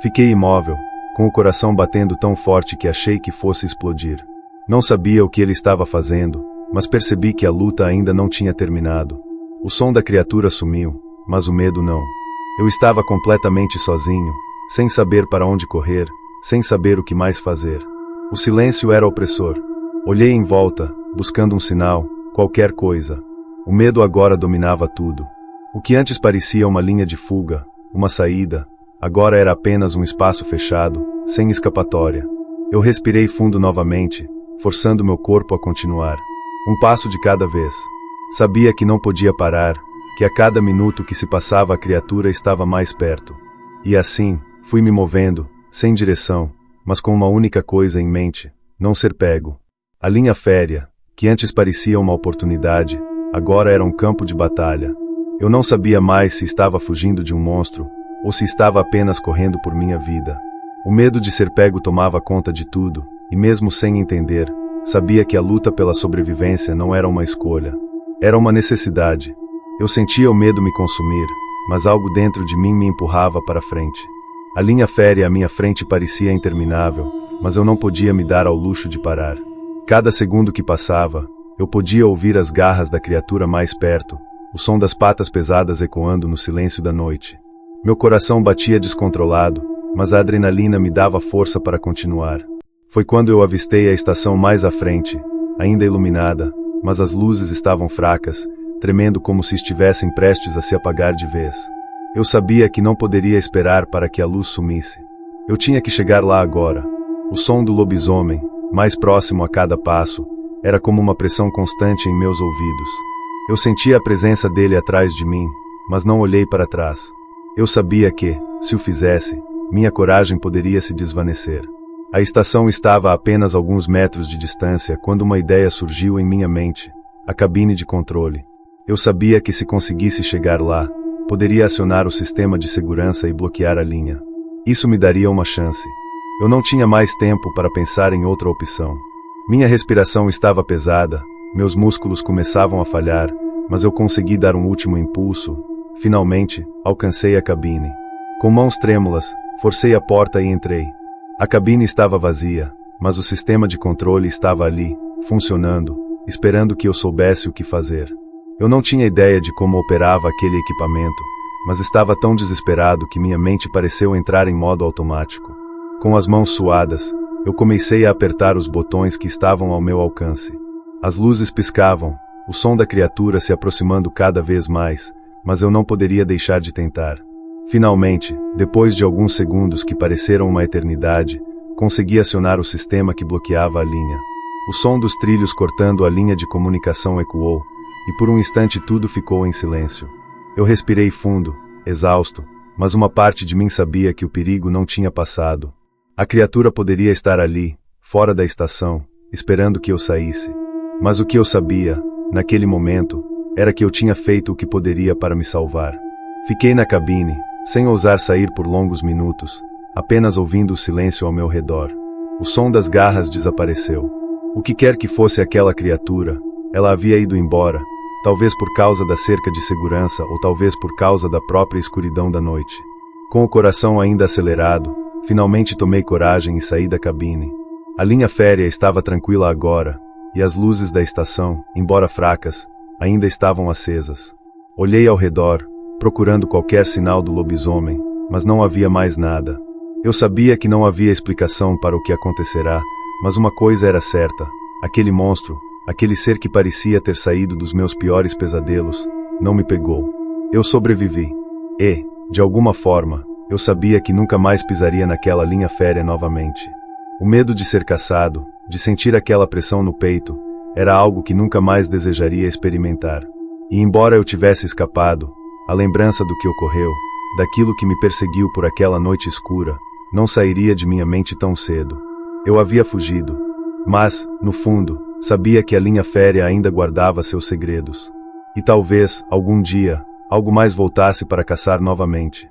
Fiquei imóvel, com o coração batendo tão forte que achei que fosse explodir. Não sabia o que ele estava fazendo, mas percebi que a luta ainda não tinha terminado. O som da criatura sumiu, mas o medo não. Eu estava completamente sozinho, sem saber para onde correr, sem saber o que mais fazer. O silêncio era opressor. Olhei em volta, buscando um sinal, qualquer coisa. O medo agora dominava tudo. O que antes parecia uma linha de fuga, uma saída, agora era apenas um espaço fechado, sem escapatória. Eu respirei fundo novamente, forçando meu corpo a continuar. Um passo de cada vez. Sabia que não podia parar, que a cada minuto que se passava a criatura estava mais perto. E assim, fui me movendo, sem direção, mas com uma única coisa em mente: não ser pego. A linha férrea, que antes parecia uma oportunidade, agora era um campo de batalha. Eu não sabia mais se estava fugindo de um monstro, ou se estava apenas correndo por minha vida. O medo de ser pego tomava conta de tudo, e mesmo sem entender, sabia que a luta pela sobrevivência não era uma escolha. Era uma necessidade. Eu sentia o medo me consumir, mas algo dentro de mim me empurrava para frente. A linha férrea à minha frente parecia interminável, mas eu não podia me dar ao luxo de parar. Cada segundo que passava, eu podia ouvir as garras da criatura mais perto, o som das patas pesadas ecoando no silêncio da noite. Meu coração batia descontrolado, mas a adrenalina me dava força para continuar. Foi quando eu avistei a estação mais à frente, ainda iluminada, mas as luzes estavam fracas, tremendo como se estivessem prestes a se apagar de vez. Eu sabia que não poderia esperar para que a luz sumisse. Eu tinha que chegar lá agora. O som do lobisomem, mais próximo a cada passo, era como uma pressão constante em meus ouvidos. Eu sentia a presença dele atrás de mim, mas não olhei para trás. Eu sabia que, se o fizesse, minha coragem poderia se desvanecer. A estação estava a apenas alguns metros de distância quando uma ideia surgiu em minha mente: a cabine de controle. Eu sabia que se conseguisse chegar lá, poderia acionar o sistema de segurança e bloquear a linha. Isso me daria uma chance. Eu não tinha mais tempo para pensar em outra opção. Minha respiração estava pesada, meus músculos começavam a falhar, mas eu consegui dar um último impulso. Finalmente, alcancei a cabine. Com mãos trêmulas, forcei a porta e entrei. A cabine estava vazia, mas o sistema de controle estava ali, funcionando, esperando que eu soubesse o que fazer. Eu não tinha ideia de como operava aquele equipamento, mas estava tão desesperado que minha mente pareceu entrar em modo automático. Com as mãos suadas, eu comecei a apertar os botões que estavam ao meu alcance. As luzes piscavam, o som da criatura se aproximando cada vez mais, mas eu não poderia deixar de tentar. Finalmente, depois de alguns segundos que pareceram uma eternidade, consegui acionar o sistema que bloqueava a linha. O som dos trilhos cortando a linha de comunicação ecoou, e por um instante tudo ficou em silêncio. Eu respirei fundo, exausto, mas uma parte de mim sabia que o perigo não tinha passado. A criatura poderia estar ali, fora da estação, esperando que eu saísse. Mas o que eu sabia, naquele momento, era que eu tinha feito o que poderia para me salvar. Fiquei na cabine, sem ousar sair por longos minutos, apenas ouvindo o silêncio ao meu redor. O som das garras desapareceu. O que quer que fosse aquela criatura, Ela havia ido embora, talvez por causa da cerca de segurança ou talvez por causa da própria escuridão da noite. Com o coração ainda acelerado, finalmente tomei coragem e saí da cabine. A linha férrea estava tranquila agora, e as luzes da estação, embora fracas, ainda estavam acesas. Olhei ao redor, procurando qualquer sinal do lobisomem, mas não havia mais nada. Eu sabia que não havia explicação para o que acontecerá, mas uma coisa era certa: aquele monstro, aquele ser que parecia ter saído dos meus piores pesadelos, não me pegou. Eu sobrevivi. E, de alguma forma, eu sabia que nunca mais pisaria naquela linha férrea novamente. O medo de ser caçado, de sentir aquela pressão no peito, era algo que nunca mais desejaria experimentar. E embora eu tivesse escapado, a lembrança do que ocorreu, daquilo que me perseguiu por aquela noite escura, não sairia de minha mente tão cedo. Eu havia fugido. Mas, no fundo, sabia que a linha férrea ainda guardava seus segredos. E talvez, algum dia, algo mais voltasse para caçar novamente.